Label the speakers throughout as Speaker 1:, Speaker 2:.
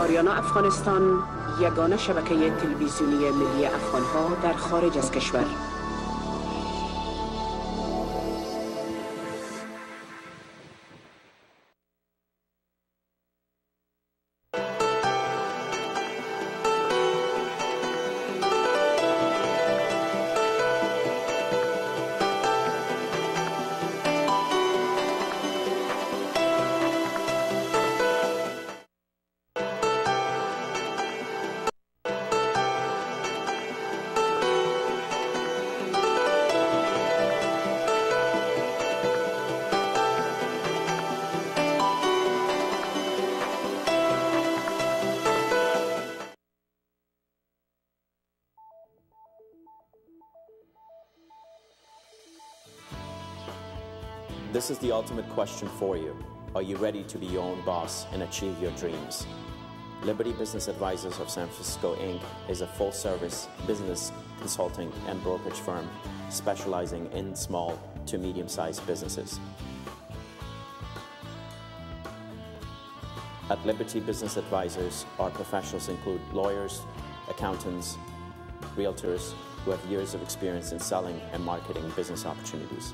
Speaker 1: آریانا افغانستان یگانه شبکه تلویزیونی ملی افغانها در خارج از کشور.
Speaker 2: This is the ultimate question for you. Are you ready to be your own boss and achieve your dreams? Liberty Business Advisors of San Francisco, Inc. is a full-service business consulting and brokerage firm specializing in small to medium-sized businesses. At Liberty Business Advisors, our professionals include lawyers, accountants, realtors who have years of experience in selling and marketing business opportunities.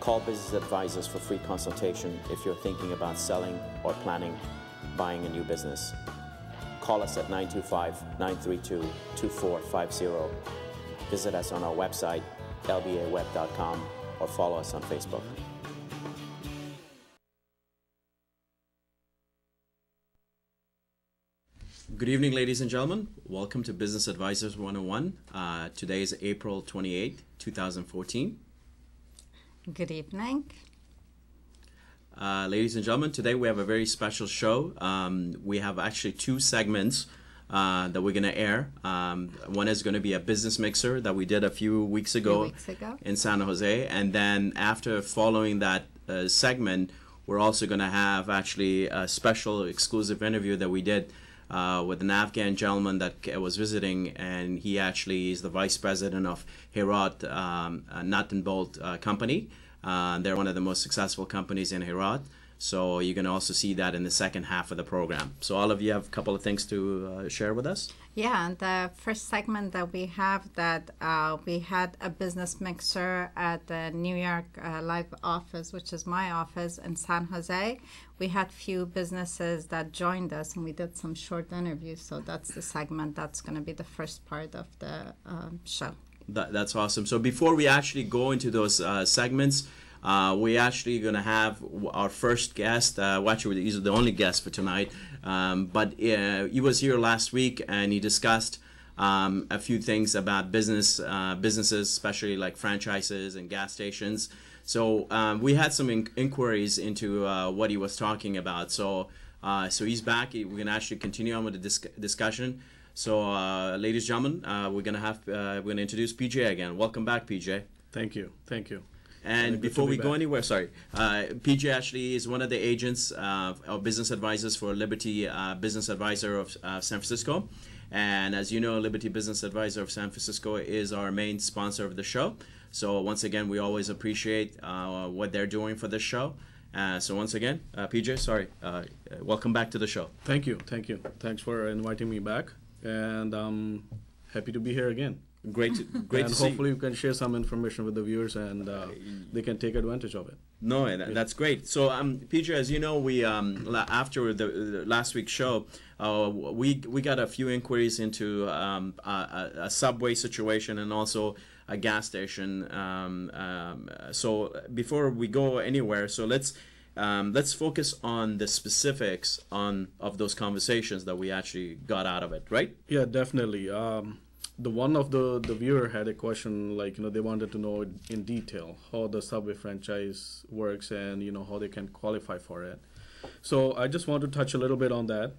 Speaker 2: Call Business Advisors for free consultation if you're thinking about selling or planning buying a new business. Call us at 925-932-2450. Visit us on our website, lbaweb.com, or follow us on Facebook. Good evening, ladies and gentlemen. Welcome to Business Advisors 101. Today is April 28, 2014.
Speaker 3: Good evening.
Speaker 2: Ladies and gentlemen, today we have a very special show. We have actually two segments that we're going to air. One is going to be a business mixer that we did a few weeks ago in San Jose. And then after following that segment, we're also going to have actually a special exclusive interview that we did with an Afghan gentleman that was visiting, and he actually is the vice president of Herat Nut and Bolt company. They're one of the most successful companies in Herat. So you can also see that in the second half of the program. So all of you have a couple of things to share with us?
Speaker 3: Yeah, and the first segment that we have that we had a business mixer at the New York live office, which is my office in San Jose. We had few businesses that joined us, and we did some short interviews. So that's the segment that's going to be the first part of the show.
Speaker 2: That's awesome. So before we actually go into those segments, we actually going to have our first guest. Actually, he's the only guest for tonight. But he was here last week, and he discussed a few things about businesses, especially like franchises and gas stations. So we had some inquiries into what he was talking about. So he's back. We're going to actually continue on with the discussion. So, ladies and gentlemen, we're going to introduce PJ again. Welcome back, PJ.
Speaker 4: Thank you.
Speaker 2: And before we go anywhere, PJ actually is one of the agents or business advisors for Liberty Business Advisor of San Francisco. And as you know, Liberty Business Advisor of San Francisco is our main sponsor of the show. So once again, we always appreciate what they're doing for this show. So once again, PJ, welcome back to the show.
Speaker 4: Thank you. Thanks for inviting me back. And I'm happy to be here again.
Speaker 2: Great to see.
Speaker 4: Hopefully we can share some information with the viewers, and they can take advantage of it.
Speaker 2: No, that's great. So, PJ, as you know, we after the last week's show, we got a few inquiries into a subway situation and also a gas station. So before we go anywhere, so let's focus on the specifics of those conversations that we actually got out of it, right?
Speaker 4: Yeah, definitely. The one of the viewer had a question, like, they wanted to know in detail how the Subway franchise works and, how they can qualify for it. So I just want to touch a little bit on that.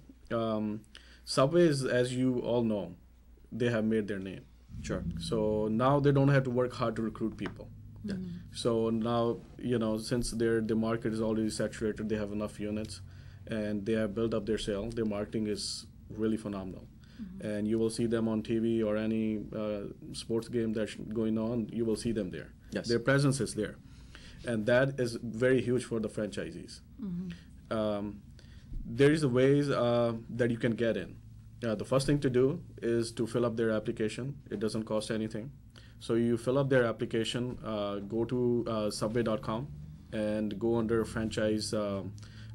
Speaker 4: Subways, as you all know, they have made their name.
Speaker 2: Sure.
Speaker 4: So now they don't have to work hard to recruit people.
Speaker 2: Yeah.
Speaker 4: So now, since the market is already saturated, they have enough units, and they have built up their sale. Their marketing is really phenomenal. Mm-hmm. And you will see them on TV or any sports game that's going on, you will see them there.
Speaker 2: Yes.
Speaker 4: Their presence is there. and that is very huge for the franchisees. There is ways that you can get in. The first thing to do is to fill up their application. It doesn't cost anything. So you fill up their application, go to subway.com and go under franchise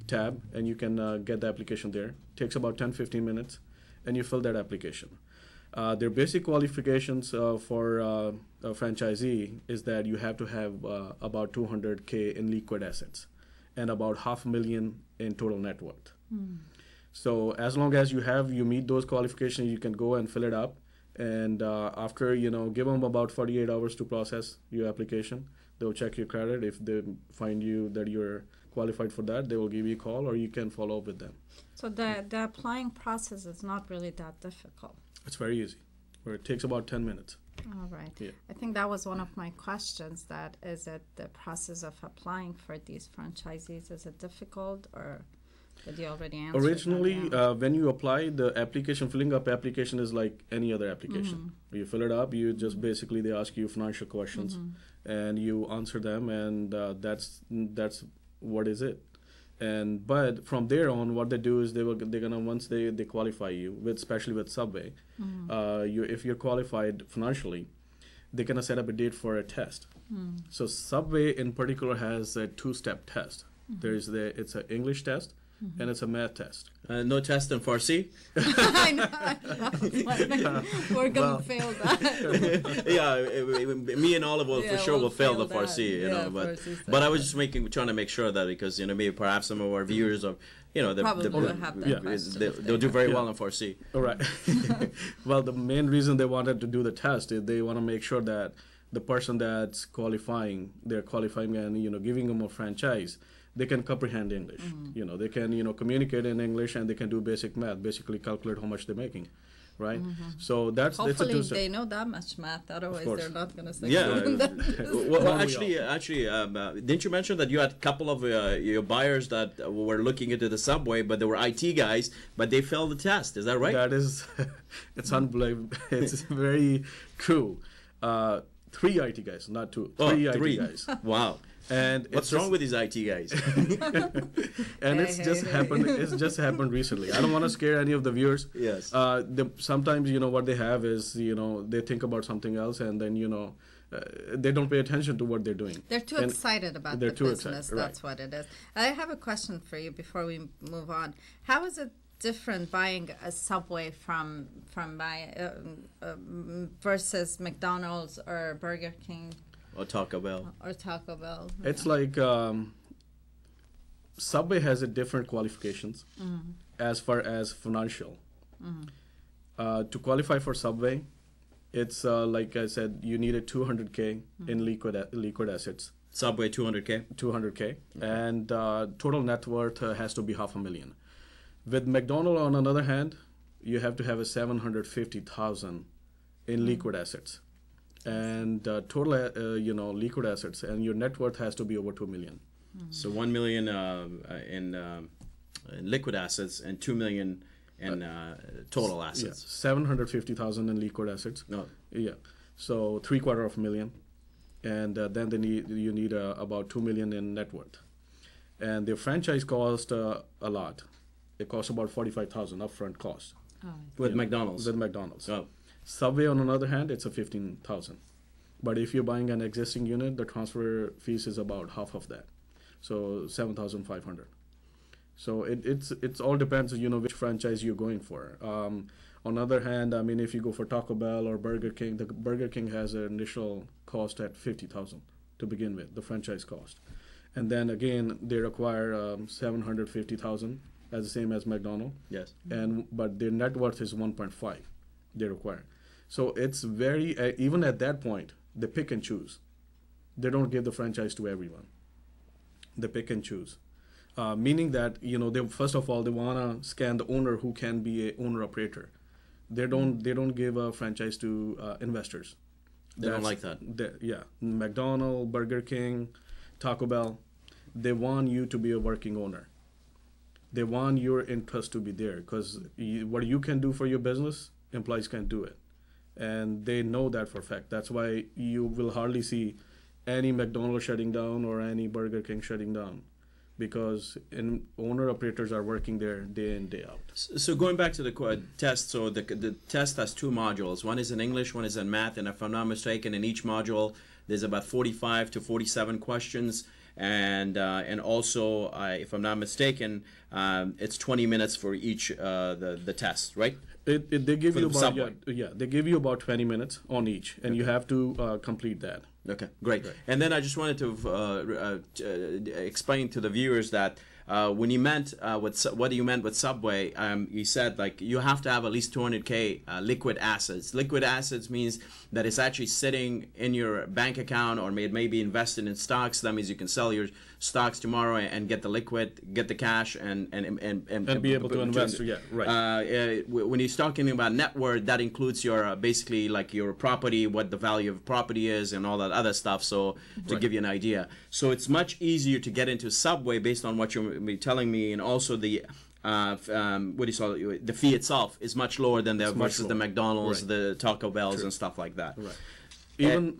Speaker 4: tab, and you can get the application there. Takes about 10-15 minutes, and you fill that application. Their basic qualifications for a franchisee is that you have to have about 200K in liquid assets and about $500,000 in total net worth. So as long as you meet those qualifications, you can go and fill it up. And after, give them about 48 hours to process your application. They'll check your credit. If they find you that you're qualified for that, they will give you a call, or you can follow up with them.
Speaker 3: So the applying process is not really that difficult.
Speaker 4: It's very easy. Where it takes about 10 minutes.
Speaker 3: All right.
Speaker 4: Yeah.
Speaker 3: I think that was one of my questions. That is it. The process of applying for these franchisees, is it difficult, or did you already answer?
Speaker 4: Originally,
Speaker 3: that?
Speaker 4: when you apply, the application, filling up application is like any other application. You fill it up. You just basically they ask you financial questions, and you answer them, and that's what is it. But from there on, what they do is they're gonna, once they qualify you, especially with Subway, if you're qualified financially, they're gonna set up a date for a test. So Subway in particular has a 2-step test. It's an English test and it's a math test.
Speaker 2: No test in Farsi?
Speaker 3: I know. We're going to fail that.
Speaker 2: Yeah, me and Olive will for sure will fail the Farsi, you know. But I was just trying to make sure that, because maybe perhaps some of our viewers of
Speaker 3: Probably will have that question.
Speaker 2: they'll do very well in Farsi.
Speaker 4: All right. Well, the main reason they wanted to do the test is they want to make sure that the person that's qualifying and giving them a franchise, they can comprehend English. They can communicate in English, and they can do basic math, basically calculate how much they're making, right? So that's
Speaker 3: hopefully
Speaker 4: it's a
Speaker 3: they know that much math. Otherwise, they're not going to say.
Speaker 2: Well, actually, didn't you mention that you had a couple of your buyers that were looking into the Subway, but they were IT guys, but they failed the test? Is that right?
Speaker 4: That is, it's unbelievable. It's very true. 3 IT guys, not 2. 3 IT guys.
Speaker 2: Wow.
Speaker 4: And
Speaker 2: what's wrong with these IT guys?
Speaker 4: And it's just happened. It's just happened recently. I don't want to scare any of the viewers.
Speaker 2: Yes.
Speaker 4: Sometimes what they have is they think about something else, and then they don't pay attention to what they're doing.
Speaker 3: They're too excited about the business. That's what it is. I have a question for you before we move on. How is it different buying a Subway from versus McDonald's or Burger King?
Speaker 2: Or Taco Bell.
Speaker 4: It's like Subway has a different qualifications as far as financial. To qualify for Subway, it's like I said, you need a 200K in liquid assets.
Speaker 2: Subway 200K?
Speaker 4: 200K. And total net worth has to be $500,000. With McDonald's, on the other hand, you have to have a $750,000 in liquid assets. And total, liquid assets, and your net worth has to be over $2 million.
Speaker 2: So $1 million in liquid assets and $2 million in total assets.
Speaker 4: Yeah, $750,000 in liquid assets.
Speaker 2: No.
Speaker 4: Yeah, so $750,000, and then you need about $2 million in net worth. And the franchise cost a lot. It costs about $45,000 upfront cost.
Speaker 2: With McDonald's.
Speaker 4: With McDonald's.
Speaker 2: Oh.
Speaker 4: Subway, on the other hand, it's a $15,000. But if you're buying an existing unit, the transfer fees is about half of that, so $7,500. So it's all depends, which franchise you're going for. On the other hand, if you go for Taco Bell or Burger King, the Burger King has an initial cost at $50,000 to begin with, the franchise cost, and then again they require $750,000 as the same as McDonald's.
Speaker 2: Yes.
Speaker 4: But their net worth is 1.5. They require. So it's very, even at that point, they pick and choose. They don't give the franchise to everyone. They pick and choose. Meaning that, they first of all, they want to scan the owner who can be a owner-operator. They don't give a franchise to investors.
Speaker 2: They don't like that.
Speaker 4: Yeah. McDonald's, Burger King, Taco Bell, they want you to be a working owner. They want your interest to be there, because what you can do for your business, employees can't do it. And they know that for a fact. That's why you will hardly see any McDonald's shutting down or any Burger King shutting down, because owner operators are working there day in, day out.
Speaker 2: So going back to the test, so the test has two modules. One is in English, one is in math, and if I'm not mistaken, in each module there's about 45 to 47 questions, and also if I'm not mistaken, it's 20 minutes for each the test, right?
Speaker 4: They give you about
Speaker 2: Subway.
Speaker 4: they give you about 20 minutes on each, and you have to complete that.
Speaker 2: Okay, great. And then I just wanted to explain to the viewers that when you meant what you meant with Subway, you said like you have to have at least 200K liquid assets. Liquid assets means that it's actually sitting in your bank account, or it may be invested in stocks. That means you can sell your stocks tomorrow and get the cash and
Speaker 4: be able to invest. Yeah, right.
Speaker 2: When you're talking about net worth, that includes your basically like your property, what the value of property is, and all that other stuff. So to give you an idea, so it's much easier to get into Subway based on what you're telling me, and also the the fee itself is much lower than versus the McDonald's, the Taco Bells, and stuff like that.
Speaker 4: Right. Even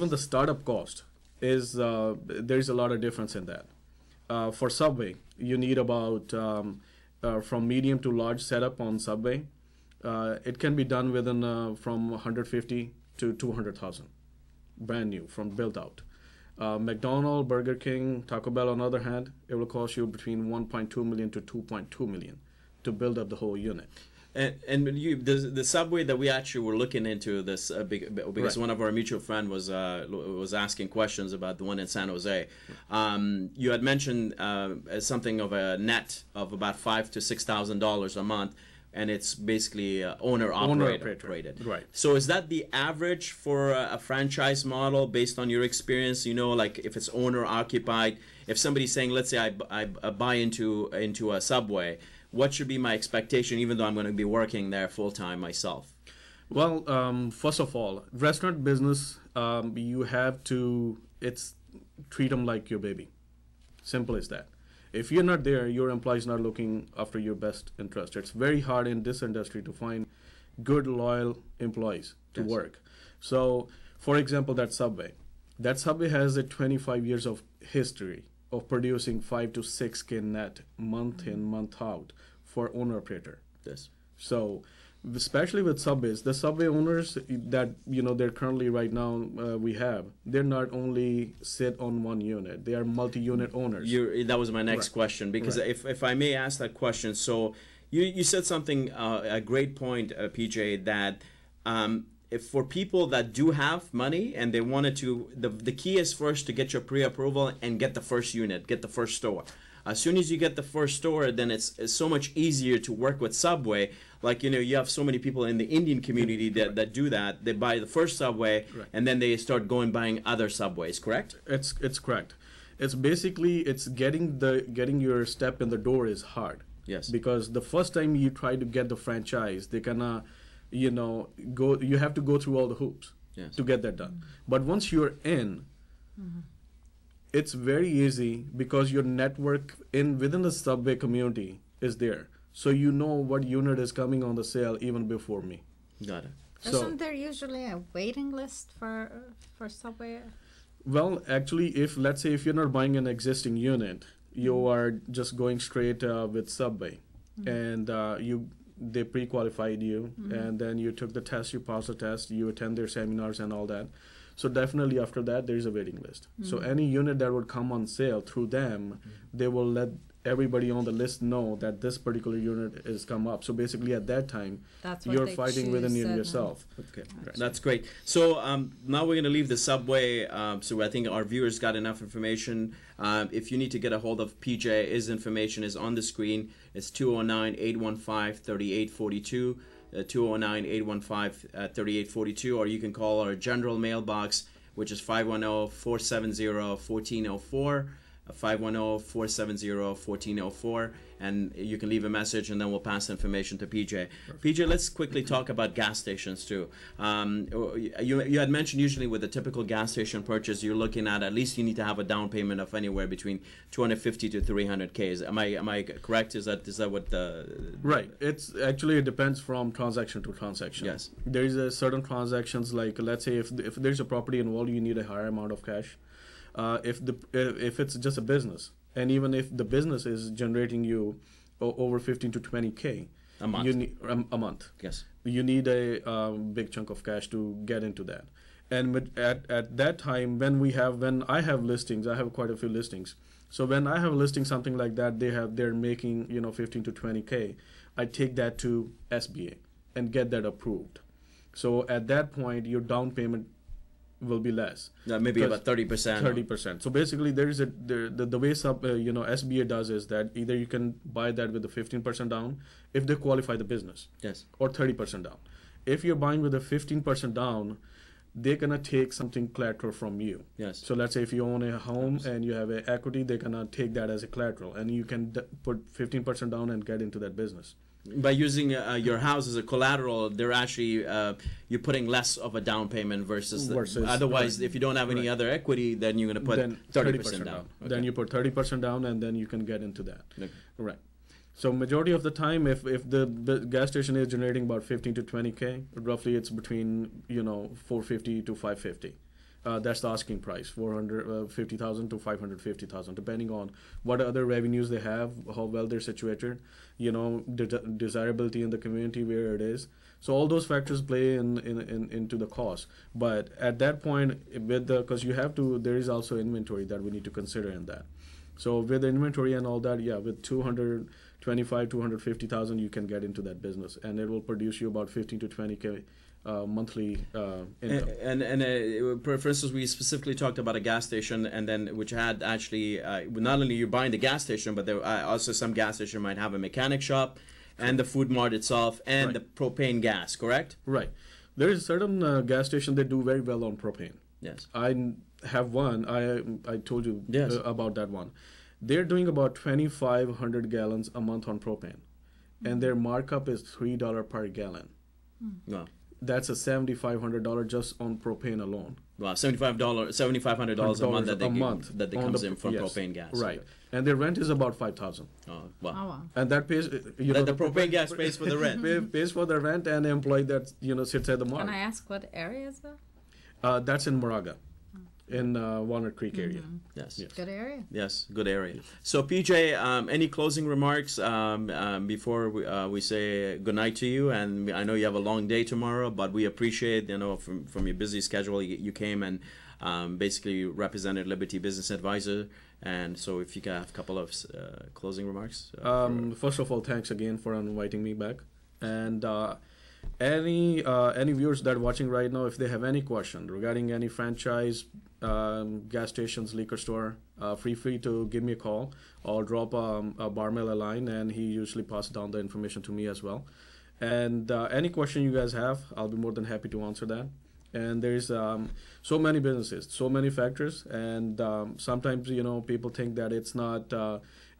Speaker 4: the startup cost is there's a lot of difference in that. For Subway, you need about from medium to large setup on Subway. It can be done within from 150 to 200,000, brand new from built out. McDonald's, Burger King, Taco Bell, on the other hand, it will cost you between 1.2 million to 2.2 million to build up the whole unit.
Speaker 2: And the Subway that we actually were looking into this because one of our mutual friend was asking questions about the one in San Jose. You had mentioned something of a net of about $5,000 to $6,000 a month. And it's basically owner-operated.
Speaker 4: Right.
Speaker 2: So is that the average for a franchise model based on your experience? You know, like if it's owner-occupied, if somebody's saying, let's say I buy into a Subway, what should be my expectation, even though I'm going to be working there full-time myself?
Speaker 4: Well, first of all, restaurant business, you have to treat them like your baby. Simple as that. If you're not there, your employee's not looking after your best interest. It's very hard in this industry to find good, loyal employees to work. So, for example, that Subway has a 25 years of history of producing 5 to 6K net month in, month out for owner-operator.
Speaker 2: Yes.
Speaker 4: So, especially with Subways, the Subway owners that they're currently right now they're not only sit on one unit, they are multi-unit owners.
Speaker 2: That was my next question, because if I may ask that question, so you said something a great point, PJ, that if for people that do have money and they wanted to, the key is first to get your pre-approval and get the first unit, get the first store. As soon as you get the first store, then it's so much easier to work with Subway. Like, you have so many people in the Indian community that do that. They buy the first Subway, and then they start buying other Subways, correct?
Speaker 4: It's correct. It's basically, getting your step in the door is hard.
Speaker 2: Yes.
Speaker 4: Because the first time you try to get the franchise, they kinda, you have to go through all the hoops to get that done. But once you're in, it's very easy because your network within the Subway community is there. So you know what unit is coming on the sale even before me.
Speaker 2: Got it.
Speaker 3: Isn't there usually a waiting list for Subway?
Speaker 4: Well, actually, let's say if you're not buying an existing unit, you are just going straight with Subway, and they pre-qualified you, and then you took the test, you passed the test, you attend their seminars and all that. So definitely after that, there is a waiting list. So any unit that would come on sale through them, they will let everybody on the list know that this particular unit is come up. So basically at that time, you're fighting within yourself.
Speaker 2: Okay, that's great. So now we're going to leave the Subway. So I think our viewers got enough information. If you need to get a hold of PJ, his information is on the screen. It's 209-815-3842. 209-815-3842, or you can call our general mailbox, which is 510-470-1404. 510-470-1404, and you can leave a message, and then we'll pass the information to PJ. Perfect. PJ, let's quickly talk about gas stations too. You had mentioned usually with a typical gas station purchase, you're looking at least you need to have a down payment of anywhere between 250 to 300K. Am I correct? Is that what the
Speaker 4: right? It's actually, it depends from transaction to transaction.
Speaker 2: Yes,
Speaker 4: there is a certain transactions, like let's say if there's a property involved, you need a higher amount of cash. If it's just a business, and even if the business is generating you over 15 to 20K
Speaker 2: a month,
Speaker 4: you need a month.
Speaker 2: Yes,
Speaker 4: you need a big chunk of cash to get into that. And at that time, when I have listings, I have quite a few listings. So when I have a listing something like that, they're making 15 to 20K. I take that to SBA and get that approved. So at that point, your down payment will be less.
Speaker 2: Maybe about 30%.
Speaker 4: 30%. So basically, the way SBA does is that either you can buy that with the 15% down if they qualify the business.
Speaker 2: Yes.
Speaker 4: Or 30% down. If you're buying with a 15% down, they're gonna take something collateral from you.
Speaker 2: Yes.
Speaker 4: So let's say if you own a home and you have an equity, they're gonna take that as a collateral, and you can put 15% down and get into that business.
Speaker 2: By using your house as a collateral, they're actually you're putting less of a down payment versus otherwise, right. If you don't have any other equity, then you're going to put 30% down.
Speaker 4: Okay. Then you put 30% down, and then you can get into that. Okay. Right. So majority of the time, if the gas station is generating about 15 to 20K, roughly it's between 450 to 550. That's the asking price, 450,000 to 550,000, depending on what other revenues they have, how well they're situated, desirability in the community where it is. So all those factors play into the cost. But at that point, because there is also inventory that we need to consider in that. So with the inventory and all that, with 250,000, you can get into that business, and it will produce you about 15 to 20K. Monthly income. And
Speaker 2: for instance, we specifically talked about a gas station, and then which had actually not only you're buying the gas station, but there also some gas station might have a mechanic shop, and the food mart itself, and the propane gas. Correct?
Speaker 4: Right. There is certain gas station that do very well on propane.
Speaker 2: Yes.
Speaker 4: I have one. I told you about that one. They're doing about 2,500 gallons a month on propane, and their markup is $3 per gallon.
Speaker 2: Wow.
Speaker 4: That's a $7,500 just on propane alone.
Speaker 2: Wow, $7,500 a month that comes in from propane gas.
Speaker 4: Right, and their rent is about $5,000.
Speaker 2: Oh wow!
Speaker 4: And that pays.
Speaker 2: The propane gas pays for the rent.
Speaker 4: Pays for the rent and the employee that sits at the mart.
Speaker 3: Can I ask what area is that?
Speaker 4: That's in Moraga. In Walnut Creek area.
Speaker 2: Yes.
Speaker 3: Good area.
Speaker 2: Yes, good area. So PJ, any closing remarks before we say goodnight to you? And I know you have a long day tomorrow, but we appreciate, from your busy schedule, you came and basically represented Liberty Business Advisor. And so if you can have a couple of closing remarks.
Speaker 4: First of all, thanks again for inviting me back. And any viewers that are watching right now, if they have any question regarding any franchise, gas stations, liquor store, free to give me a call or drop a Barmel a line, and he usually passes down the information to me as well. And any question you guys have, I'll be more than happy to answer that. And there's so many businesses, so many factors, and sometimes people think that it's not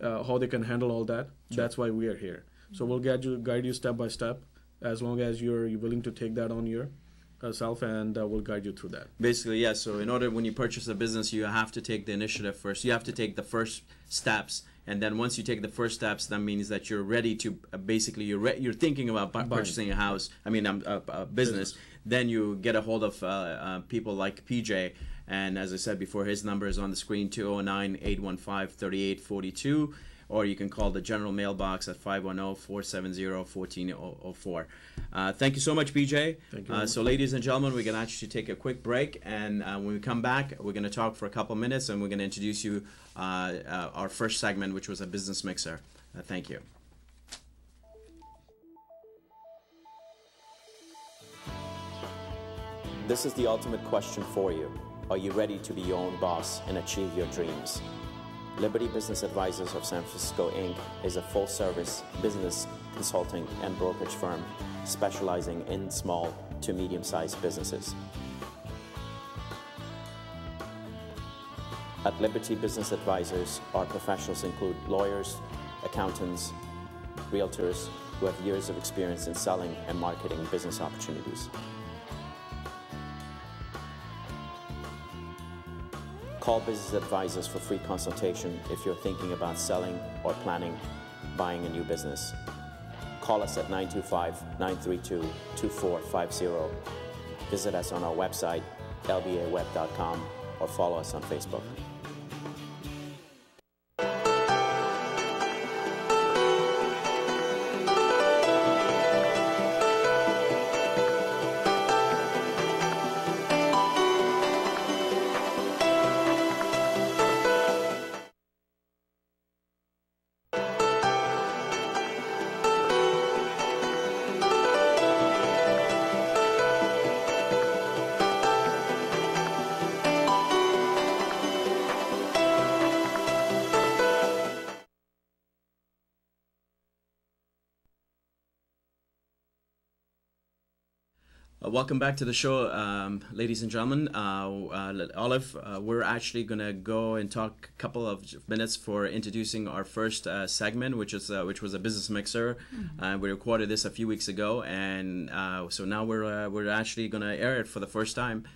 Speaker 4: how they can handle all that. Sure. That's why we are here. So we'll guide you step by step, as long as you're willing to take that on yourself, and we'll guide you through that.
Speaker 2: Basically, yes. So in order, when you purchase a business, you have to take the initiative first. You have to take the first steps, and then once you take the first steps, that means that you're ready to basically you're thinking about purchasing a house. A business. Then you get a hold of people like PJ, and as I said before, his number is on the screen: 209-815-3842. Or you can call the general mailbox at 510-470-1404. Thank you so much, PJ.
Speaker 4: Thank you.
Speaker 2: So, ladies and gentlemen, we're going to actually take a quick break. And when we come back, we're going to talk for a couple minutes, and we're going to introduce you our first segment, which was a business mixer. Thank you. This is the ultimate question for you. Are you ready to be your own boss and achieve your dreams? Liberty Business Advisors of San Francisco, Inc. is a full-service business consulting and brokerage firm specializing in small to medium-sized businesses. At Liberty Business Advisors, our professionals include lawyers, accountants, realtors who have years of experience in selling and marketing business opportunities. Call Business Advisors for free consultation if you're thinking about selling or planning buying a new business. Call us at 925-932-2450. Visit us on our website, lbaweb.com, or follow us on Facebook. Welcome back to the show, ladies and gentlemen. Olive, we're actually going to go and talk a couple of minutes for introducing our first segment, which was a business mixer. We recorded this a few weeks ago, and so now we're actually going to air it for the first time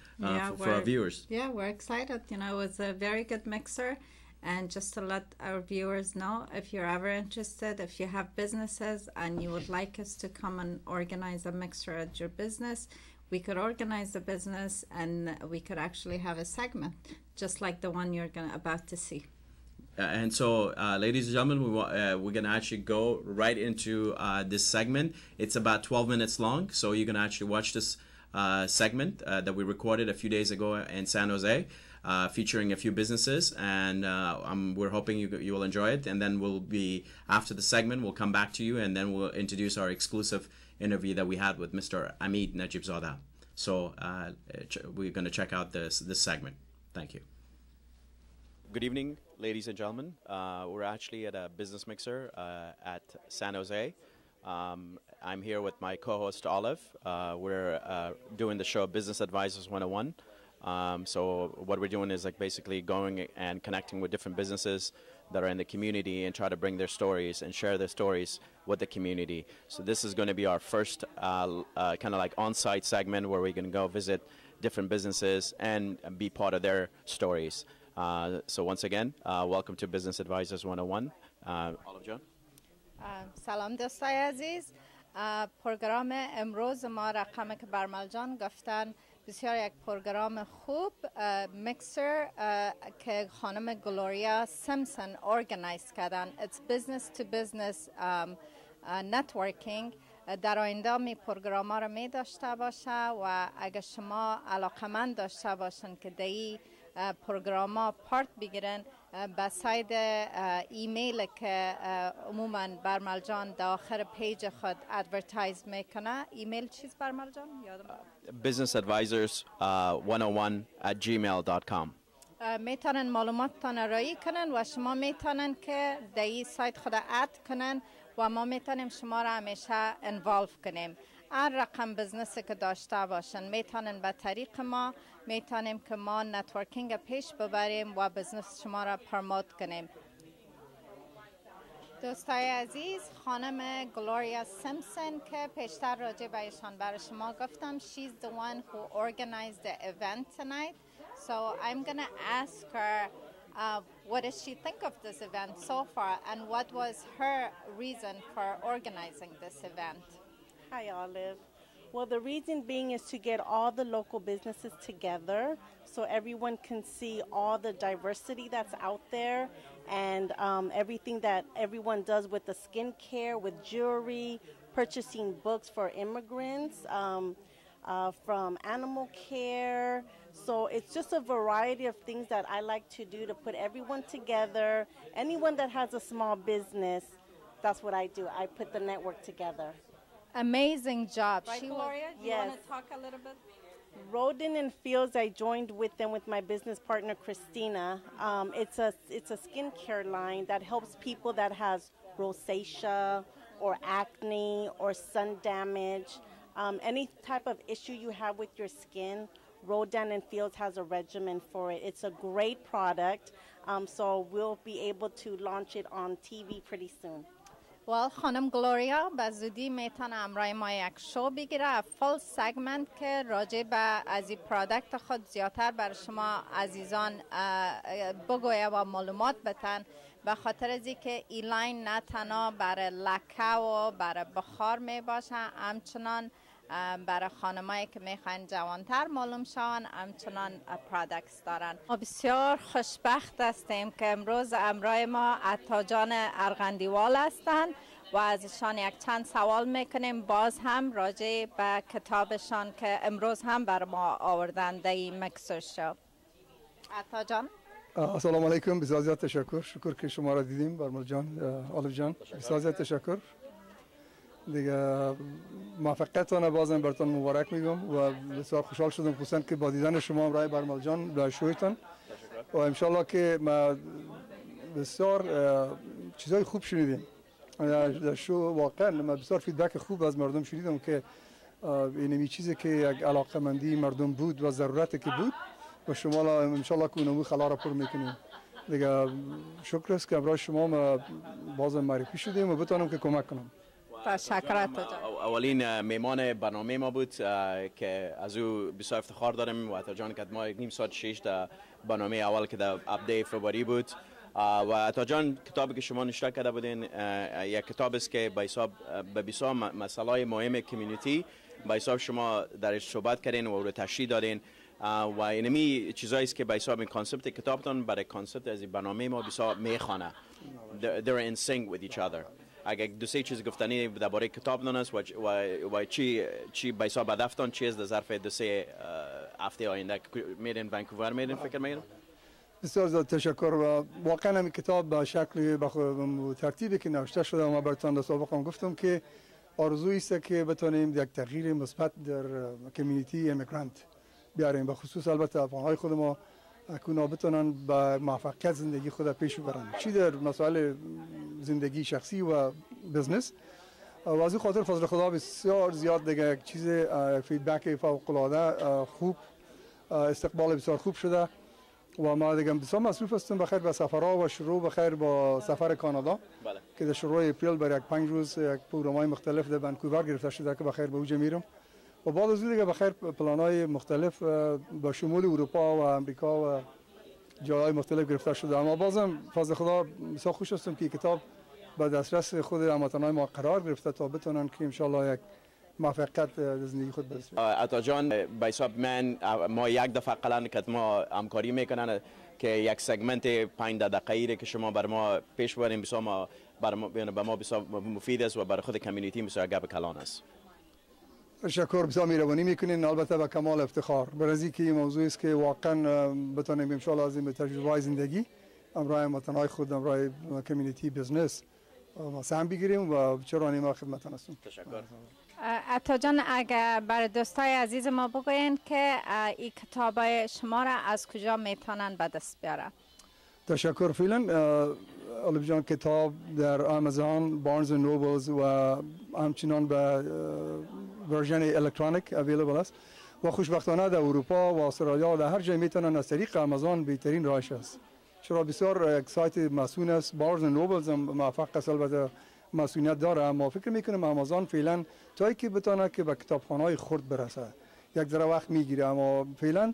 Speaker 2: for our viewers.
Speaker 3: Yeah, we're excited. You know, it was a very good mixer. And just to let our viewers know, if you're ever interested, if you have businesses and you would like us to come and organize a mixer at your business, we could organize the business and we could actually have a segment, just like the one you're about to see.
Speaker 2: And so, ladies and gentlemen, we're going to actually go right into this segment. It's about 12 minutes long, so you can actually watch this segment that we recorded a few days ago in San Jose. Featuring a few businesses, and we're hoping you will enjoy it. And then after the segment, we'll come back to you, and then we'll introduce our exclusive interview that we had with Mr. Hamid Najibzadha. So we're going to check out this segment. Thank you. Good evening, ladies and gentlemen. We're actually at a business mixer at San Jose. I'm here with my co-host Olive. We're doing the show Business Advisors 101. So what we're doing is like basically going and connecting with different businesses that are in the community and try to bring their stories and share their stories with the community. So this is going to be our first kind of like on-site segment where we're going to go visit different businesses and be part of their stories. So once again, welcome to Business Advisors 101. Olive John.
Speaker 3: سلام دوستای عزیز. پروگرام امروز ما رقم که برمل جان گفتن بسیار یک پروگرام خوب مکسر که خانم گلوریا سیمپسون ارگنایز کردن. It's business to business networking. در آینده می پروگرام ها رو می داشته باشه و اگر شما علاقمند داشته باشن که دی پروگرام ها پارت بگیرن به ساید ایمیل که عموما برمل جان در آخر پیج خود ادورتایز میکنه. ایمیل چیز برمل جان؟
Speaker 2: businessadvisors101@gmail.com.
Speaker 3: میتونن معلوماتتان رایی کنن و شما میتونن که در این سایت خود اد کنن و ما میتونیم شما را همیشه انوالو کنیم. هر رقم بزنسی که داشته باشن میتونن به طریق ما میتونیم که ما نتورکینگ پیش ببریم و بزنس شما را پرموت کنیم. دوستای عزیز، خانم گلوریا سیمپسون که پیشتر راجع به ایشان برای شما گفتم. She's the one who organized the event tonight. So I'm going to ask her what does she think of this event so far and what was her reason for organizing this event.
Speaker 5: Hi, Olive. Well, the reason being is to get all the local businesses together so everyone can see all the diversity that's out there and everything that everyone does with the skincare, with jewelry, purchasing books for immigrants, from animal care. So it's just a variety of things that I like to do to put everyone together. Anyone that has a small business, that's what I do. I put the network together.
Speaker 3: Amazing job.
Speaker 5: Right,
Speaker 3: Gloria, do you want to talk a little bit?
Speaker 5: Roden and Fields, I joined with them with my business partner, Christina. It's a skincare line that helps people that has rosacea or acne or sun damage, any type of issue you have with your skin. Rodan and Fields has a regimen for it. It's a great product, so we'll be able to launch it on TV pretty soon.
Speaker 3: خانم گلوریا به زودی میتونه امرای ما یک شو بگیره فول سگمنت که راجع به از این پرودکت خود زیادتر بر شما عزیزان بگویه و معلومات بتن به خاطر از اینکه این لاین نه تنها برای لکه و برای بخار می باشه همچنان برای خانمایی که میخواین جوانتر معلوم شون همچنان پرودکتس دارن. ما بسیار خوشبخت هستیم که امروز امرای ما عطا جان ارغندیوال هستند و ازشان یک چند سوال میکنیم باز هم راجع به کتابشان که امروز هم بر ما آوردن در این مکسر شو. عطا جان
Speaker 6: السلام علیکم. بسیار زیاد تشکر. شکر که شما را دیدیم برمل جان، آلف جان. بسیار زیاد تشکر. دیگه موفقیتتان بازم براتون مبارک میگم و بسیار خوشحال شدم خصوصا که با دیدن شما برای برمل جان در شویتان و انشالله که ما بسیار چیزای خوب شنیدیم در شو. واقعا ما بسیار فیدبک خوب از مردم شنیدم که اینمی چیزی که یک علاقمندی مردم بود و ضرورتی که بود و شما انشالله که اونمو خلا را پر میکنیم. دیگه شکر است که برای شما ما بازم معرفی شدیم و بتونم که کمک کنم.
Speaker 3: تشکر.
Speaker 2: اولین میمان برنامه ما بود که از او بسیار افتخار داریم و عطا جان که ما نیم ساعت 6 در برنامه اول که در هفته فوریه بود و عطا جان کتابی که شما نشر کرده بودین یک کتاب است که به بسیار مسائل مهم کمیونیتی به حساب شما درش صحبت کردین و رو تشریح دادین و اینمی چیزایی است که به حساب این کانسپت کتابتون برای کانسپت از برنامه ما بسیار میخوانه. They're in sync with each other. اگر دو سه چیز گفتنی درباره کتابتون است و چی به حساب هدفتون چی است در ظرف دو سه هفته آینده میرین ونکوور میرین فکر میکنم.
Speaker 6: بسیار زیاد تشکر. و واقعا این کتاب به شکل ترتیبی که نوشته شده و ما براتون در سابق هم گفتم که آرزویی است که بتونیم یک تغییر مثبت در کمیونیتی امیگرانت بیاریم به خصوص البته افغان‌های خود ما اکنون بتونن با موفقیت زندگی خود پیش ببرن چی در مسائل زندگی شخصی و بزنس و از این خاطر فضل خدا بسیار زیاد دیگه یک چیز فیدبک فوق العاده خوب استقبال بسیار خوب شده و ما دیگه بسیار مصروف هستیم بخیر به سفرها و شروع بخیر با سفر کانادا که در شروع اپریل برای 5 روز یک پروگرام‌های مختلف در ونکوور گرفته شده که بخیر به اوج میرم و بعد از دیگه بخیر پلان‌های مختلف با شمول اروپا و امریکا و جاهای مختلف گرفته شده. اما بازم فضل خدا بسیار خوش هستم که کتاب به دسترس خود هموطنان ما قرار گرفته تا بتونن که ان شاءالله یک موفقیت در زندگی خود برسن.
Speaker 2: عطا جان به حساب ما یک دفعه قلن که ما همکاری میکنن که یک سگمنت 5 دقیقه‌ای که شما بر ما پیش برین بسیار ما به ما بسیار مفید است و برای خود کمیونیتی بسیار گپ کلان است.
Speaker 6: تشکر. بسیار مهربانی میکنین. البته با کمال افتخار برای که این موضوعی است که واقعا بتونیم ان شاء الله از این تجربه زندگی امرای هموطنان خود امرای کمیونیتی بزنس ما سهم بگیریم و چرا ما خدمتتون هستیم.
Speaker 2: تشکر.
Speaker 3: عطا جان اگر برای دوستای عزیز ما بگوین که این کتابای شما را از کجا میتونن به دست بیارن؟
Speaker 6: تشکر. فعلا آلف جان کتاب در آمازون، بارنز و نوبلز و همچنان به ورژن الکترونیک اویلیبل است و خوشبختانه در اروپا و استرالیا و در هر جای میتونن از طریق آمازون بهترین راهش است. چرا بسیار یک سایت مسئول است. بارنز و نوبلز هم موفق است البته مسئولیت داره اما فکر میکنم آمازون فعلا تا که بتونه که به کتابخانه‌های خرد برسه یک ذره وقت میگیره اما فعلا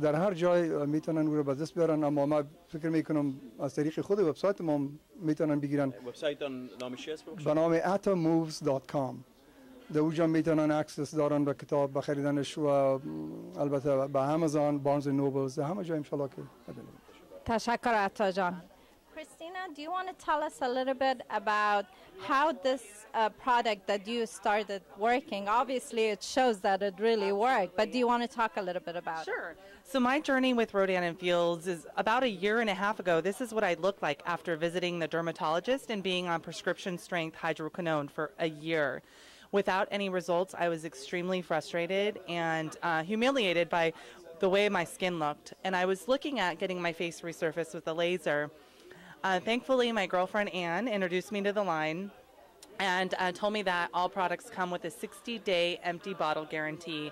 Speaker 6: در هر جای میتونن او رو به دست بیارن اما ما فکر میکنم از طریق خود وبسایت ما میتونن بگیرن.
Speaker 2: وبسایت نامش چیست؟
Speaker 6: به نام atomoves.com. در اونجا میتونن اکسس دارن به کتاب به خریدنش و البته به آمازون، بارنز و نوبلز همه جا ان شاء الله که.
Speaker 3: تشکر عطا جان. Christina, do you want to tell us a little bit about how this product that you started working? Obviously, it shows that it really worked, but do you want to talk a little bit about it?
Speaker 7: Sure. So my journey with Rodan and Fields is about a year and a half ago. This is what I looked like after visiting the dermatologist and being on prescription strength hydroquinone for a year. Without any results, I was extremely frustrated and humiliated by the way my skin looked. And I was looking at getting my face resurfaced with a laser. Thankfully, my girlfriend Anne introduced me to the line and told me that all products come with a 60-day empty bottle guarantee.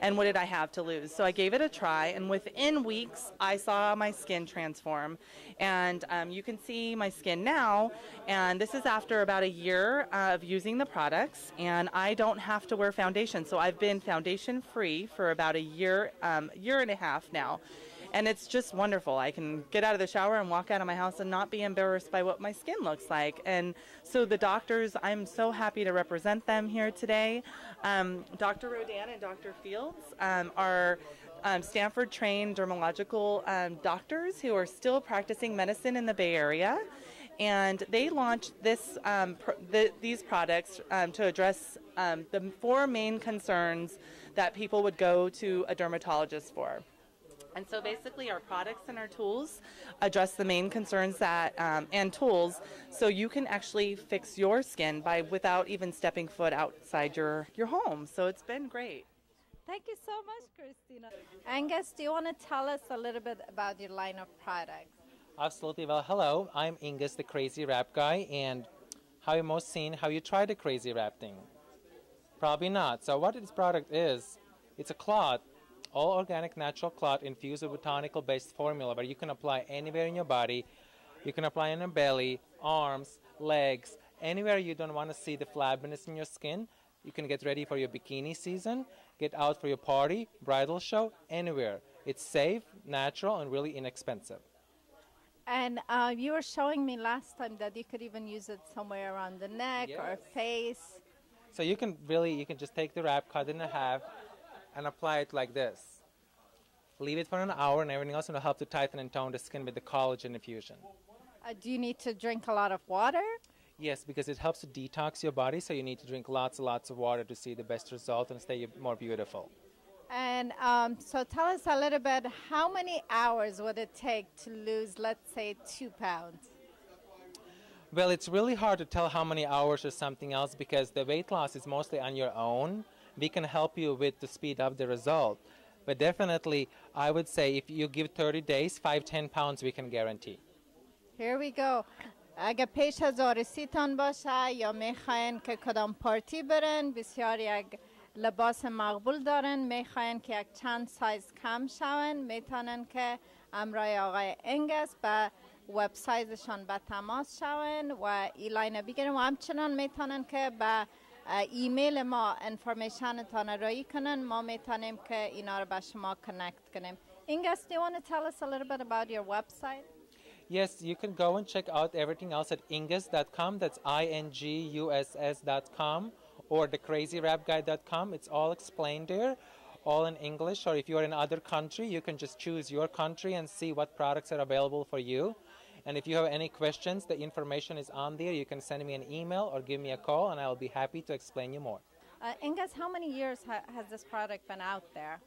Speaker 7: and what did I have to lose? So I gave it a try, and within weeks, I saw my skin transform. And you can see my skin now, and this is after about a year of using the products, and I don't have to wear foundation. So I've been foundation free for about a year, year and a half now. And it's just wonderful. I can get out of the shower and walk out of my house and not be embarrassed by what my skin looks like. And so the doctors, I'm so happy to represent them here today. Dr. Rodan and Dr. Fields are Stanford-trained dermatological doctors who are still practicing medicine in the Bay Area. And they launched these products to address the 4 main concerns that people would go to a dermatologist for. And so basically our products and our tools address the main concerns that, and tools, so you can actually fix your skin without even stepping foot outside your home. So it's been great.
Speaker 3: Thank you so much, Christina. Angus, do you want to tell us a little bit about your line of products?
Speaker 8: Absolutely. Well, hello, I'm Angus, the Crazy Wrap Guy, and have you most seen how you tried the Crazy Wrap thing? Probably not. So what this product is, it's a cloth, all organic natural cloth infused with botanical-based formula, but you can apply anywhere in your body. You can apply on your belly, arms, legs, anywhere you don't want to see the flabbiness in your skin. You can get ready for your bikini season, get out for your party, bridal show, anywhere. It's safe, natural, and really inexpensive.
Speaker 3: And you were showing me last time that you could even use it somewhere around the neck or face.
Speaker 8: So you can just take the wrap, cut it in half, and apply it like this. Leave it for an hour, and everything else will help to tighten and tone the skin with the collagen infusion.
Speaker 3: Do you need to drink a lot of water?
Speaker 8: Yes, because it helps to detox your body, so you need to drink lots and lots of water to see the best result and stay more beautiful.
Speaker 3: And so tell us a little bit, how many hours would it take to lose, let's say, 2 pounds?
Speaker 8: Well, it's really hard to tell how many hours or something else because the weight loss is mostly on your own. We can help you to speed up the result. But definitely, I would say if you give 30 days, 5-10 pounds we can guarantee.
Speaker 3: Here we go. اگه پیش از عروسیتان باشه یا میخواین که کدام پارتی برن، بسیار یک لباس مقبول دارن، میخواین که یک چند سایز کم شون، میتونن که امرای آقای انگس به وبسایتشان به تماس شون و ایلاین بگیرن و همچنان میتونن که به ایمیل ما انفورمیشنتان رایی کنن. ما میتونیم که اینا رو به شما کنکت کنیم. Inges, do you want to tell us a little bit about your website?
Speaker 8: Yes, you can go and check out everything else at ingus.com. That's INGUSS.com or thecrazywrapguy.com. It's all explained there, all in English. Or if you're in another country, you can just choose your country and see what products are available for you. And if you have any questions, the information is on there. You can send me an email or give me a call, and I will be happy to explain you more.
Speaker 3: Inges, how many years has this product been out there?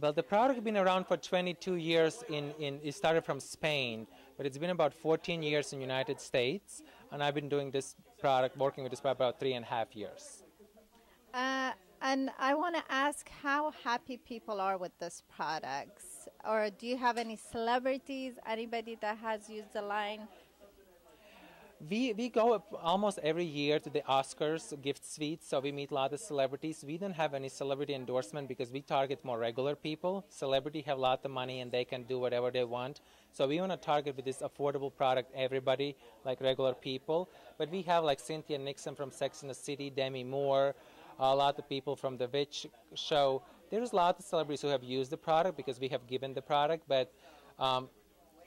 Speaker 8: Well, the product has been around for 22 years. It started from Spain, but it's been about 14 years in the United States, and I've been doing this product, working with this product about 3.5 years.
Speaker 3: And I want to ask how happy people are with this products, or do you have any celebrities, anybody that has used the line?
Speaker 8: We go almost every year to the Oscars gift suite, so we meet a lot of celebrities. We don't have any celebrity endorsement because we target more regular people. Celebrities have a lot of money and they can do whatever they want. So we want to target with this affordable product everybody, like regular people. But we have like Cynthia Nixon from Sex and the City, Demi Moore, a lot of people from the Witch show. There's a lot of celebrities who have used the product because we have given the product, but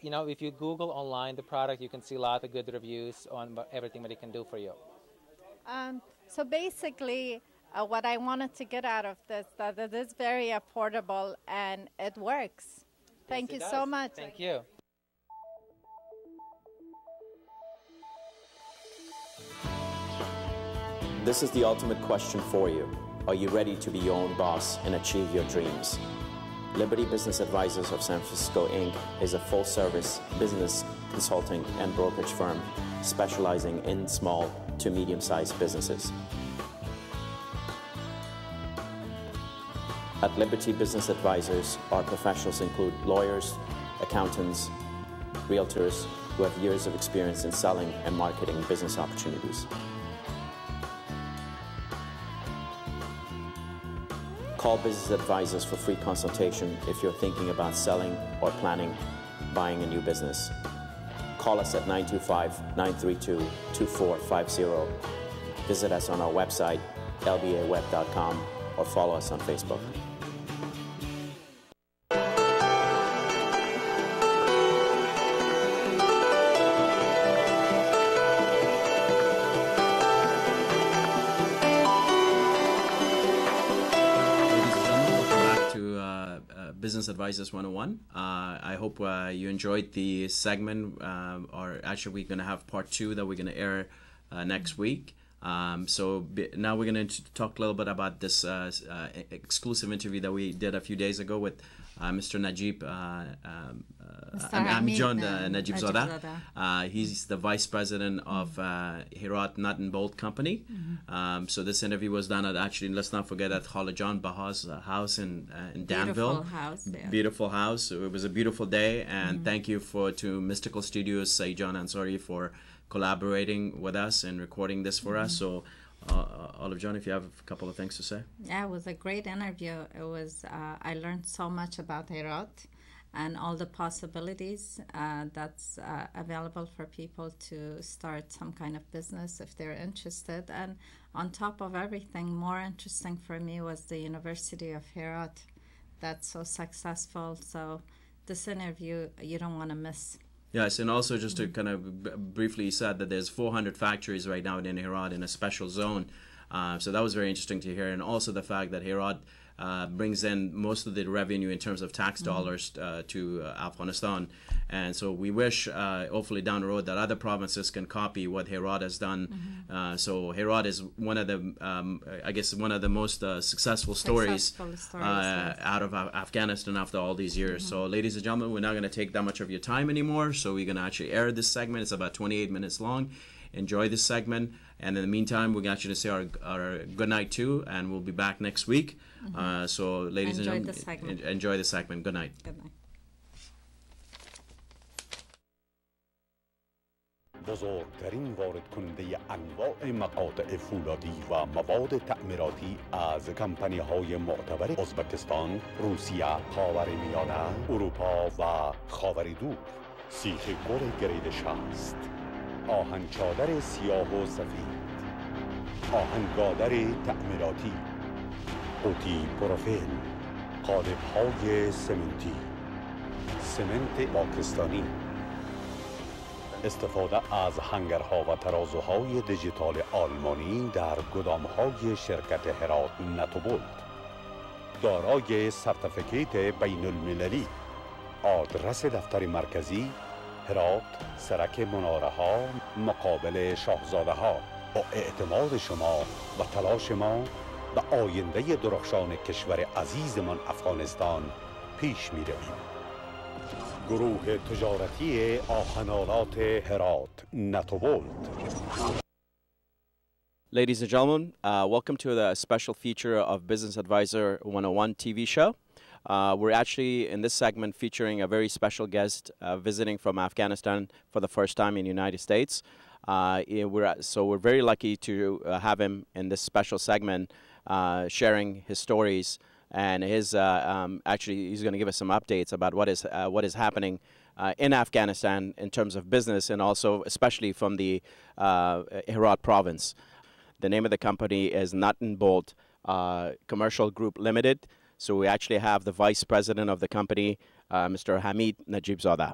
Speaker 8: you know, if you Google online the product, you can see a lot of good reviews on everything that it can do for you.
Speaker 3: So basically, what I wanted to get out of this, that it is very affordable and it works. Thank you so much.
Speaker 8: Thank you.
Speaker 2: This is the ultimate question for you. Are you ready to be your own boss and achieve your dreams? Liberty Business Advisors of San Francisco, Inc. is a full-service business consulting and brokerage firm specializing in small to medium-sized businesses. At Liberty Business Advisors, our professionals include lawyers, accountants, realtors who have years of experience in selling and marketing business opportunities. Call Business Advisors for free consultation if you're thinking about selling or planning buying a new business. Call us at 925-932-2450. Visit us on our website, lbaweb.com, or follow us on Facebook. Business Advisors 101. I hope you enjoyed the segment, or actually we're going to have part 2 that we're going to air next week. Now we're going to talk a little bit about this exclusive interview that we did a few days ago with Mr. Najibzadha. He's the Vice President of Herat Nut and Bolt Company. So this interview was done at, actually, let's not forget, at Khalajan Baha's house in Danville.
Speaker 3: Beautiful house there.
Speaker 2: Beautiful house. It was a beautiful day, and thank you to Mystical Studios, Saijan Ansari, for collaborating with us and recording this for us. So Olive John, if you have a couple of things to say.
Speaker 3: Yeah, it was a great interview. It was I learned so much about Herat and all the possibilities that's available for people to start some kind of business if they're interested. And on top of everything, more interesting for me was the University of Herat that's so successful. So this interview you don't want to miss.
Speaker 2: Yes, and also just to kind of briefly said that there's 400 factories right now in Herat in a special zone. So that was very interesting to hear. And also the fact that Herat brings in most of the revenue in terms of tax dollars to Afghanistan. And so we wish, hopefully down the road, that other provinces can copy what Herat has done. So Herat is one of the, I guess, one of the most successful stories out of Afghanistan after all these years. So ladies and gentlemen, we're not going to take that much of your time anymore. So we're going to actually air this segment. It's about 28 minutes long. Enjoy this segment. And in the meantime, we got you to say our good night too, and we'll be back next week. So ladies and gentlemen, enjoy the segment. Good night.
Speaker 3: Good night.
Speaker 9: بزرگترین وارد کننده انواع مقاطع فولادی و مواد تعمیراتی از کمپانی های معتبر ازبکستان، روسیه، خاورمیانه، اروپا و خاوردور. سیخ گل گرید 60، آهن چادر سیاه و سفید، آهن گادر تعمیراتی، قوطی پروفیل، قالب های سمنتی، سمنت پاکستانی، استفاده از هنگرها و ترازوهای دیجیتال آلمانی در گدامهای شرکت هرات نت و بولت، دارای سرتیفیکیت بین المللی. آدرس دفتر مرکزی هرات، سرک مناره ها، مقابل شاهزاده ها. با اعتماد شما و تلاش ما به آینده درخشان کشور عزیزمان افغانستان پیش می رویم. گروه تجارتی آهنالات هرات نت و بولت.
Speaker 2: Ladies and gentlemen, welcome to the special feature of Business Advisor 101 TV show. We're actually, in this segment, featuring a very special guest visiting from Afghanistan for the first time in the United States. We're very lucky to have him in this special segment, sharing his stories, and his actually he's going to give us some updates about what is happening in Afghanistan in terms of business, and also especially from the Herat province. The name of the company is Nut and Bolt Commercial Group Limited. So we actually have the vice president of the company, Mr. Hamid Najibzadha.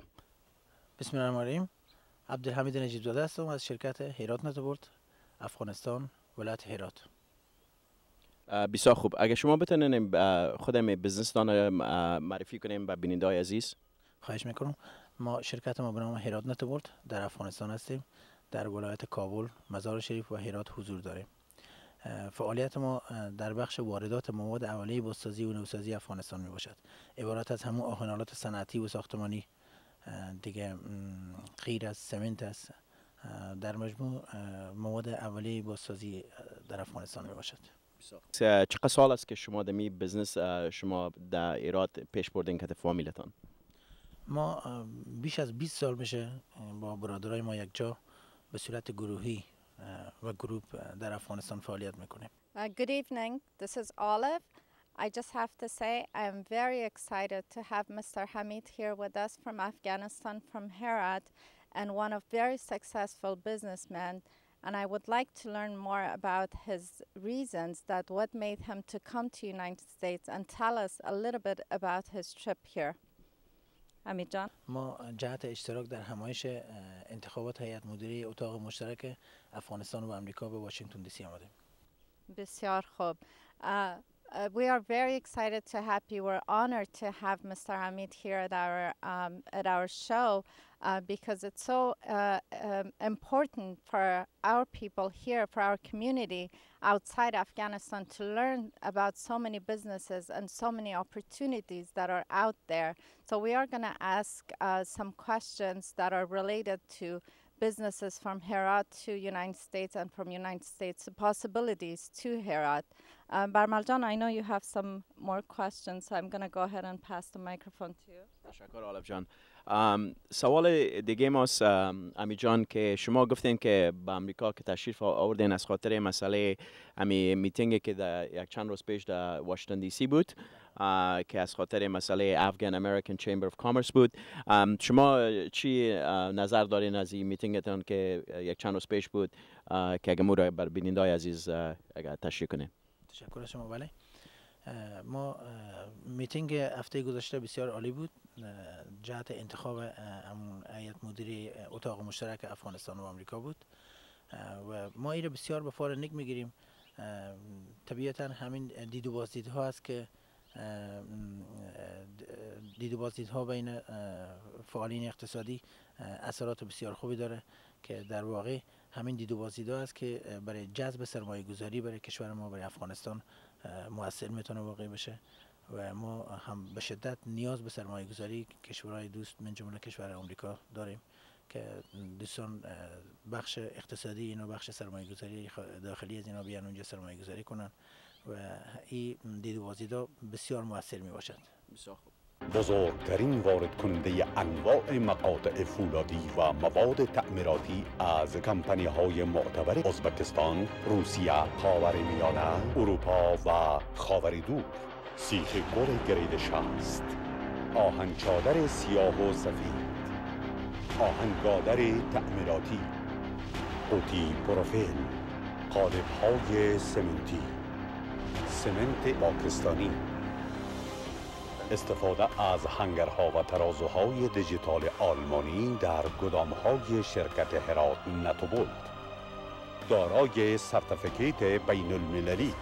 Speaker 10: بسم الله الرحمن الرحیم. عبدالحمید نجیبزاده هستم از شرکت هرات نت و بولت افغانستان ولایت هرات.
Speaker 2: بسیار خوب. اگه شما بتونین خودم بزنستان معرفی کنیم به بیننده‌های عزیز.
Speaker 10: خواهش میکنم. ما شرکت ما به نام هرات نت و بولت در افغانستان هستیم. در ولایت کابل، مزار شریف و هرات حضور داریم. فعالیت ما در بخش واردات مواد اولیه بازسازی و نوسازی افغانستان می باشد. عبارت از همون آهنالات صنعتی و ساختمانی دیگه، غیر از سمنت است. در مجموع مواد اولیه بازسازی در افغانستان می باشد.
Speaker 2: چقدر سال است که شما دمی بزنس شما در ایراد پیش بردین که فامیلتان؟
Speaker 10: ما بیش از 20 سال میشه با برادرای ما یک جا به صورت گروهی و گروپ در افغانستان فعالیت میکنیم.
Speaker 11: Good evening. This is Olive.
Speaker 3: I just have to say I am very excited to have Mr. Hamid here with us from Afghanistan, from Herat, and one of very successful businessmen. And I would like to learn more about his reasons that what made him to come to United States and tell us a little bit about his trip here. Hamid Jan.
Speaker 10: ما جهت اشتراک در همایش انتخابات هیئت مدیره اتاق مشترک افغانستان و آمریکا به واشنگتن دی سی آمدیم.
Speaker 3: بسیار خوب. We are very excited to have you. We're honored to have Mr. Hamid here at our show because it's so important for our people here, for our community outside Afghanistan to learn about so many businesses and so many opportunities that are out there. So we are going to ask some questions that are related to businesses from Herat to United States and from United States possibilities to Herat. Barmaljan, I know you have some more questions, so I'm going to go ahead and pass the microphone to you.
Speaker 2: تشکر آلف جان. سوال دیگه ماست امی جان که شما گفتین که به امریکا که تشریف آوردین از خاطر مسئله امی میتینگی که یک چند روز پیش در واشنگتن دی سی بود که از خاطر مسئله افغان امریکن چمبر اف کامرس بود. شما چی نظر دارین از این میتینگتون که یک چند روز پیش بود که اگه مو را بر بینندای عزیز اگر تشریح کنین؟
Speaker 10: تشکر از شما. بله، ما میتینگ هفته گذشته بسیار عالی بود. جهت انتخاب هیئت مدیره اتاق مشترک افغانستان و آمریکا بود و ما این بسیار به فار نیک میگیریم. طبیعتا همین دید و بازدیدها است که دید و بازدیدها بین فعالین اقتصادی اثرات بسیار خوبی داره که در واقع همین دید و بازدیدها است که برای جذب سرمایه گذاری برای کشور ما، برای افغانستان مؤثر میتونه واقع بشه و ما هم به شدت نیاز به سرمایه گذاری کشورهای دوست من جمله کشور آمریکا داریم که دوستان بخش اقتصادی اینا، بخش سرمایه گذاری داخلی از اینا بیان اونجا سرمایه گذاری کنن و این دید و بازدیدها بسیار مؤثر می باشد.
Speaker 2: بسیار خوب.
Speaker 9: بزرگترین وارد کننده انواع مقاطع فولادی و مواد تعمیراتی از کمپانی های معتبر ازبکستان، روسیه، خاورمیانه، اروپا و خاور دور. سیخ گل گرید 60، آهن چادر سیاه و سفید، آهنگادر تعمیراتی، قوطی پروفیل، قالب های سمنتی، سمنت پاکستانی، استفاده از هنگرها و ترازوهای دیجیتال آلمانی در گدامهای شرکت هرات نتوبولت، دارای سرتیفیکیت بین المللی.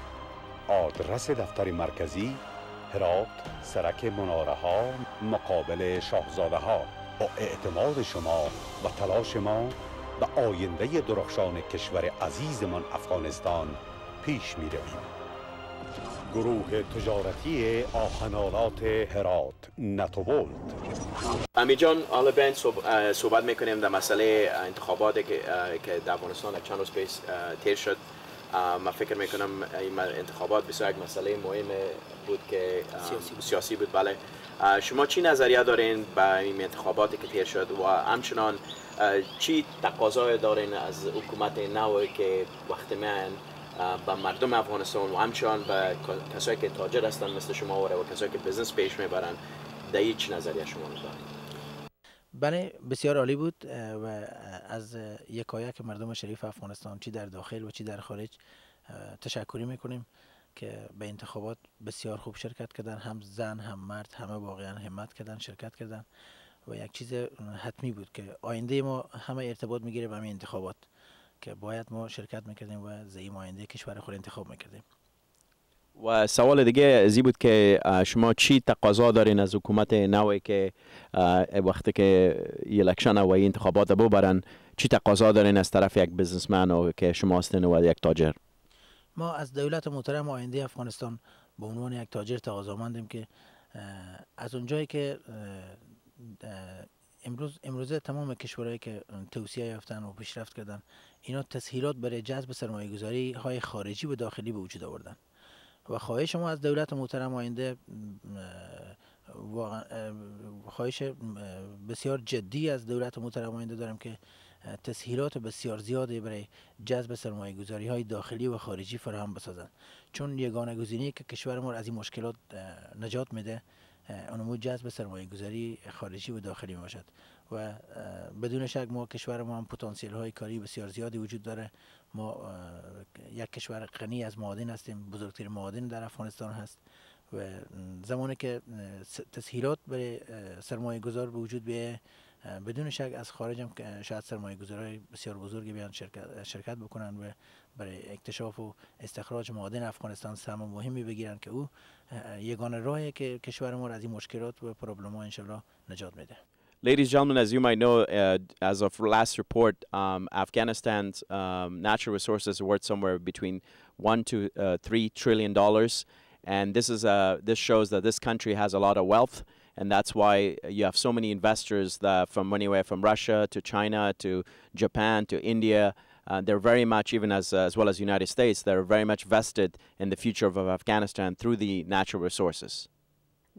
Speaker 9: آدرس دفتر مرکزی هرات، سرک مناره ها مقابل شاهزاده ها. با اعتماد شما و تلاش ما به آینده درخشان کشور عزیزمان افغانستان پیش می رویم. گروه تجارتی آهنالات هرات نتوبولت.
Speaker 2: امی جان، حالا بیاین صحبت میکنیم در مسئله انتخاباتی که در افغانستان چند روز پیش تیر شد. من فکر میکنم این انتخابات بسیار یک مسئله مهم بود که سیاسی بود. بله، شما چی نظریه دارین به این انتخاباتی که تیر شد و همچنان چی تقاضای دارین از حکومت نو که وقتی میان به مردم افغانستان و همچنان به کسایی که تاجر هستن مثل شما و کسایی که بزنس پیش میبرن، در این چی نظریه شما دارین؟
Speaker 10: بله، بسیار عالی بود و از یکایک مردم شریف افغانستان چی در داخل و چی در خارج تشکری میکنیم که به انتخابات بسیار خوب شرکت کردن. هم زن هم مرد همه واقعا همت کردن، شرکت کردن و یک چیز حتمی بود که آینده ما همه ارتباط میگیره به همین انتخابات که باید ما شرکت میکردیم و زعیم آینده کشور خود انتخاب میکردیم.
Speaker 2: و سوال دیگه ازی بود که شما چی تقاضا دارین از حکومت نوی که وقتی که الکشن و انتخابات ببرن، چی تقاضا دارین از طرف یک بزنسمن و که شما هستین و یک تاجر؟
Speaker 10: ما از دولت محترم آینده افغانستان به عنوان یک تاجر تقاضامندیم که از اونجایی که امروزه تمام کشورهایی که توسعه یافتن و پیشرفت کردن اینا تسهیلات برای جذب سرمایه‌گذاری های خارجی و داخلی به وجود آوردن و خواهش ما از دولت محترم آینده خواهش بسیار جدی از دولت محترم آینده دارم که تسهیلات بسیار زیادی برای جذب سرمایه گذاری های داخلی و خارجی فراهم بسازند، چون یگانه گزینه‌ای که کشور ما از این مشکلات نجات میده اونمو جذب سرمایه گذاری خارجی و داخلی باشد. و بدون شک ما کشور ما هم پتانسیل های کاری بسیار زیادی وجود داره. ما یک کشور غنی از معادن هستیم، بزرگترین معادن در افغانستان هست و زمانی که تسهیلات برای سرمایه گذار به وجود بیاید، بدون شک از خارج هم شاید سرمایه گذارای بسیار بزرگی بیان شرکت بکنن و برای اکتشاف و استخراج معادن افغانستان سهم مهمی بگیرن که او یگانه راهی که کشور ما از این مشکلات و پروبلم ها انشالله نجات میده.
Speaker 2: Ladies and gentlemen, as you might know, as of last report, Afghanistan's natural resources are worth somewhere between $1 to $3 trillion, and this shows that this country has a lot of wealth, and that's why you have so many investors that from anywhere from Russia to China to Japan to India. They're very much, even as well as the United States, they're very much vested in the future of Afghanistan through the natural resources.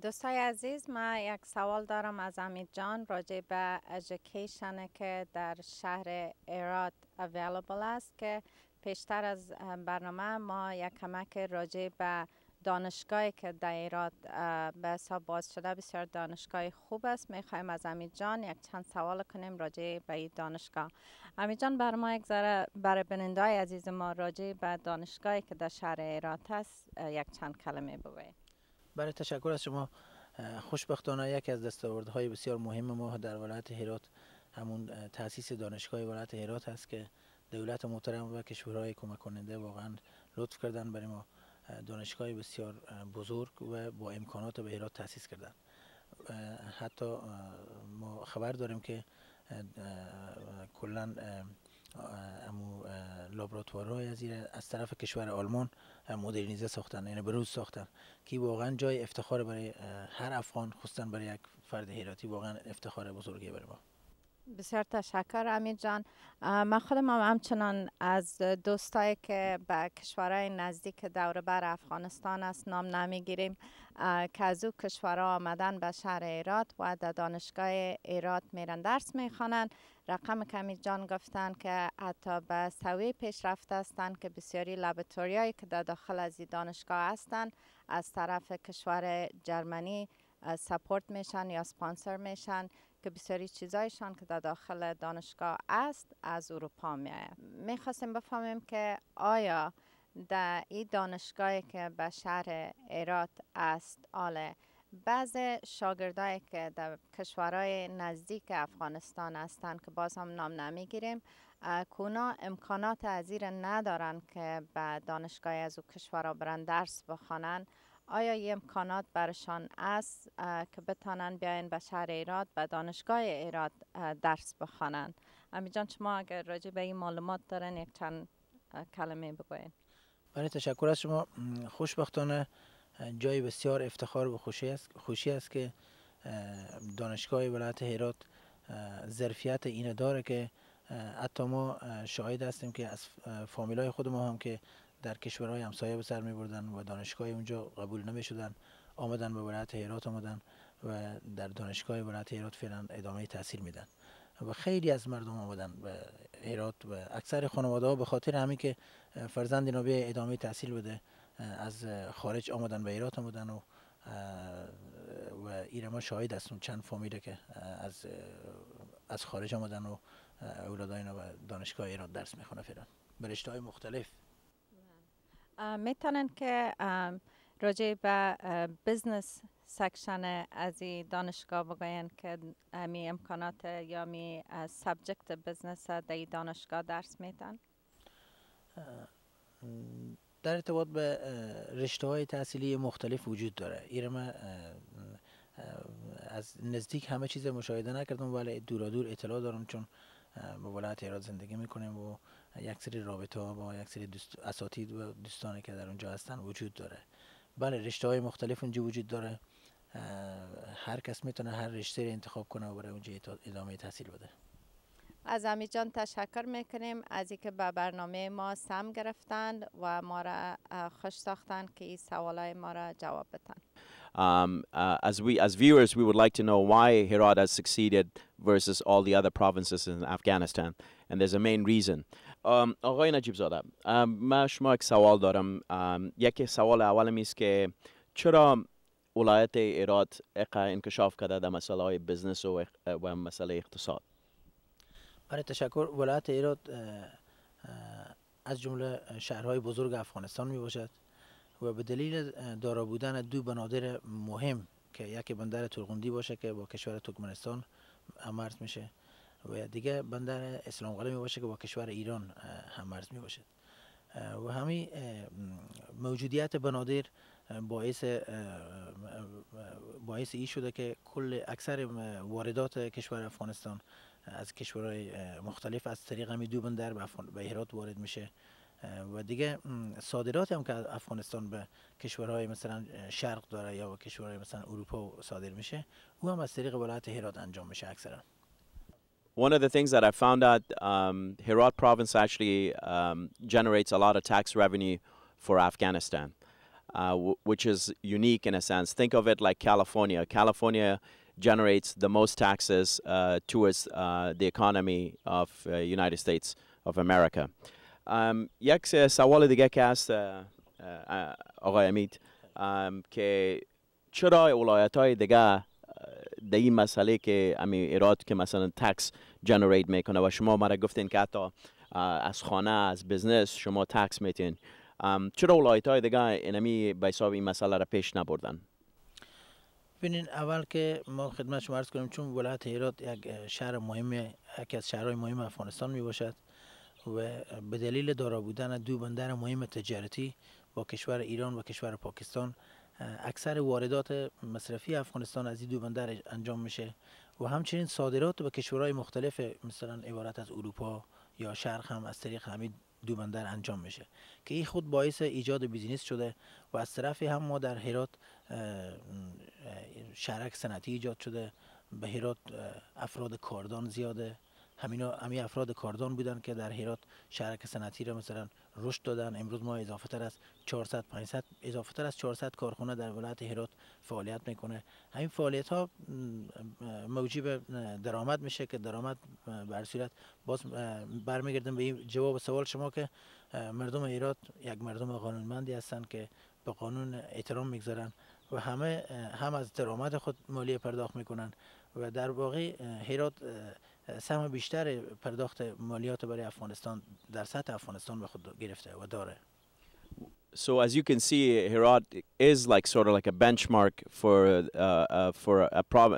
Speaker 3: دوستای عزیز، من یک سوال دارم از حمید جان راجع به ایژوکیشن که در شهر هرات اویلیبل است، که پیشتر از برنامه ما یک کمک راجع به دانشگاهی که در هرات به حساب باز شده بسیار دانشگاه خوب است. میخوایم از حمید جان یک چند سوال کنیم راجع به این دانشگاه. حمید جان بر ما یک ذره برای بیننده‌های عزیز ما راجع به دانشگاهی که در شهر هرات است یک چند کلمه بگویید.
Speaker 10: برای تشکر از شما. خوشبختانه یکی از دستاوردهای بسیار مهم ما در ولایت هرات همون تأسیس دانشگاه ولایت هرات است که دولت محترم و کشورهای کمک کننده واقعا لطف کردن برای ما دانشگاه بسیار بزرگ و با امکانات به هرات تأسیس کردن. حتی ما خبر داریم که کلا لابراتوارهای از طرف کشور آلمان مدرنیزه ساختن، یعنی بروز ساختن که واقعا جای افتخار برای هر افغان، خصوصا برای یک فرد هراتی واقعا افتخار بزرگی برای ما.
Speaker 3: بسیار تشکر حمید جان. من خودم هم همچنان از دوستایی که به کشورهای نزدیک دور بر افغانستان است نام نمیگیریم که از او کشورها آمدن به شهر هرات و در دانشگاه هرات میرن درس میخوانن. رقم که حمید جان گفتن که حتی به سوی پیشرفته هستند که بسیاری لابراتوریایی که در داخل از این دانشگاه هستند از طرف کشور جرمنی سپورت میشن یا سپانسر میشن که بسیاری چیزایشان که در داخل دانشگاه است از اروپا میآید. میخواستیم بفهمیم که آیا در این دانشگاهی که به شهر هرات است بعض شاگردایی که در کشورهای نزدیک افغانستان هستند که باز هم نام نمیگیریم کونا امکانات ازیر ندارن که به دانشگاه از او کشورها برن درس بخوانن، آیا این امکانات برشان است که بتانن بیاین به شهر هرات به دانشگاه هرات درس بخوانن؟ حمید جان شما اگر راجع به این معلومات دارن یک چند کلمه بگوین.
Speaker 10: برای تشکر از شما. خوشبختانه جای بسیار افتخار و خوشی است که دانشگاه ولایت هرات ظرفیت اینه داره که حتی ما شاهد هستیم که از فامیلای خود ما هم که در کشورهای همسایه به سر می بردن و دانشگاه اونجا قبول نمی شدن آمدن به ولایت هرات آمدن و در دانشگاه ولایت هرات فعلا ادامه تحصیل میدن و خیلی از مردم آمدن به هرات و اکثر خانواده ها به خاطر همین که فرزند اینا به ادامه تحصیل بده از خارج آمدن به هرات آمدن و ایره ما شاهد هستیم چند فامیله که از خارج آمدن و اولادای اینا به دانشگاه هرات درس میخونه فعلا به رشته‌های مختلف.
Speaker 3: میتونن که راجع به بزنس سکشن از این دانشگاه بگوین که می امکانات یا می سابجکت بزنس در این دانشگاه درس میتن؟
Speaker 10: در ارتباط به رشته‌های تحصیلی مختلف وجود داره. ایرما از نزدیک همه چیز مشاهده نکردم ولی دور اطلاع دارم چون به ولایت هرات زندگی میکنیم و یک سری رابطه ها با یک سری اساتید و دوستانی که در اونجا هستن وجود داره. بله رشته‌های مختلف اونجا وجود داره. هر کس میتونه هر رشته رو انتخاب کنه و برای اونجا ادامه تحصیل بده.
Speaker 3: از حمید جان تشکر میکنیم از اینکه به برنامه ما سم گرفتند و ما را خوش ساختند که این سوالای ما را جواب بدن.
Speaker 2: As viewers, we would like to know why Herat has succeeded versus all the other provinces in Afghanistan, and there's a main reason. آقای نجیب زاده، من شما یک سوال دارم. یکی سوال اولم است که چرا ولایت هرات انکشاف کرده در مسئله های بزنس و مسئله اقتصاد؟
Speaker 10: برای تشکر. ولایت هرات از جمله شهرهای بزرگ افغانستان می باشد و به دلیل دارا بودن دو بنادر مهم که یکی بندر ترغندی باشه که با کشور ترکمنستان هم‌مرز میشه و دیگه بندر اسلام قلعه می باشه که با کشور ایران هم‌مرز می باشد و همین موجودیت بنادر باعث ای شده که اکثر واردات کشور افغانستان از کشورهای مختلف از طریق همین دو بندر به هرات وارد میشه و دیگه صادرات هم که افغانستان به کشورهای مثلا شرق داره یا به کشورهای مثلا اروپا صادر میشه او هم از طریق ولایت هرات انجام میشه اکثرا.
Speaker 2: One of the things that I found out, Herat province actually generates a lot of tax revenue for Afghanistan, which is unique in a sense. Think of it like California. California generates the most taxes towards the economy of United States of America. یک سوال دیگه که هست آقای امید که چرا ولایت‌های دیگه در این مسئله که هرات که مثلا تکس جنریت میکنه و شما مرا گفتین که حتی از خانه از بزنس شما تکس میتین، چرا ولایت‌های دیگه اینمی به حساب این مسئله را پیش نبردن؟
Speaker 10: ببینین اول که ما خدمت شما عرض کنیم چون ولایت هرات یک شهر مهمه، یکی از شهرهای مهم افغانستان می باشد و به دلیل دارا بودن دو بندر مهم تجارتی با کشور ایران و کشور پاکستان اکثر واردات مصرفی افغانستان از این دو بندر انجام میشه و همچنین صادرات به کشورهای مختلف مثلا عبارت از اروپا یا شرق هم از طریق همین دو بندر انجام میشه که این خود باعث ایجاد بیزینس شده و از طرفی هم ما در هرات شرک صنعتی ایجاد شده. به هرات افراد کاردان زیاده، همین افراد کاردان بودن که در هرات شرک صنعتی را مثلا رشد دادن. امروز ما اضافه تر از 400 کارخانه در ولایت هرات فعالیت میکنه. همین فعالیت ها موجب درآمد میشه که درآمد بر صورت باز برمیگردیم به این جواب سوال شما که مردم هرات یک مردم قانونمندی هستند که به قانون احترام میگذارن و هم از درآمد خود مالیه پرداخت میکنن و در واقع هرات سهم بیشتر پرداخت مالیات برای افغانستان در سطح افغانستان به خود گرفته و داره.
Speaker 2: So as you can see, Herat is like sort of like a benchmark for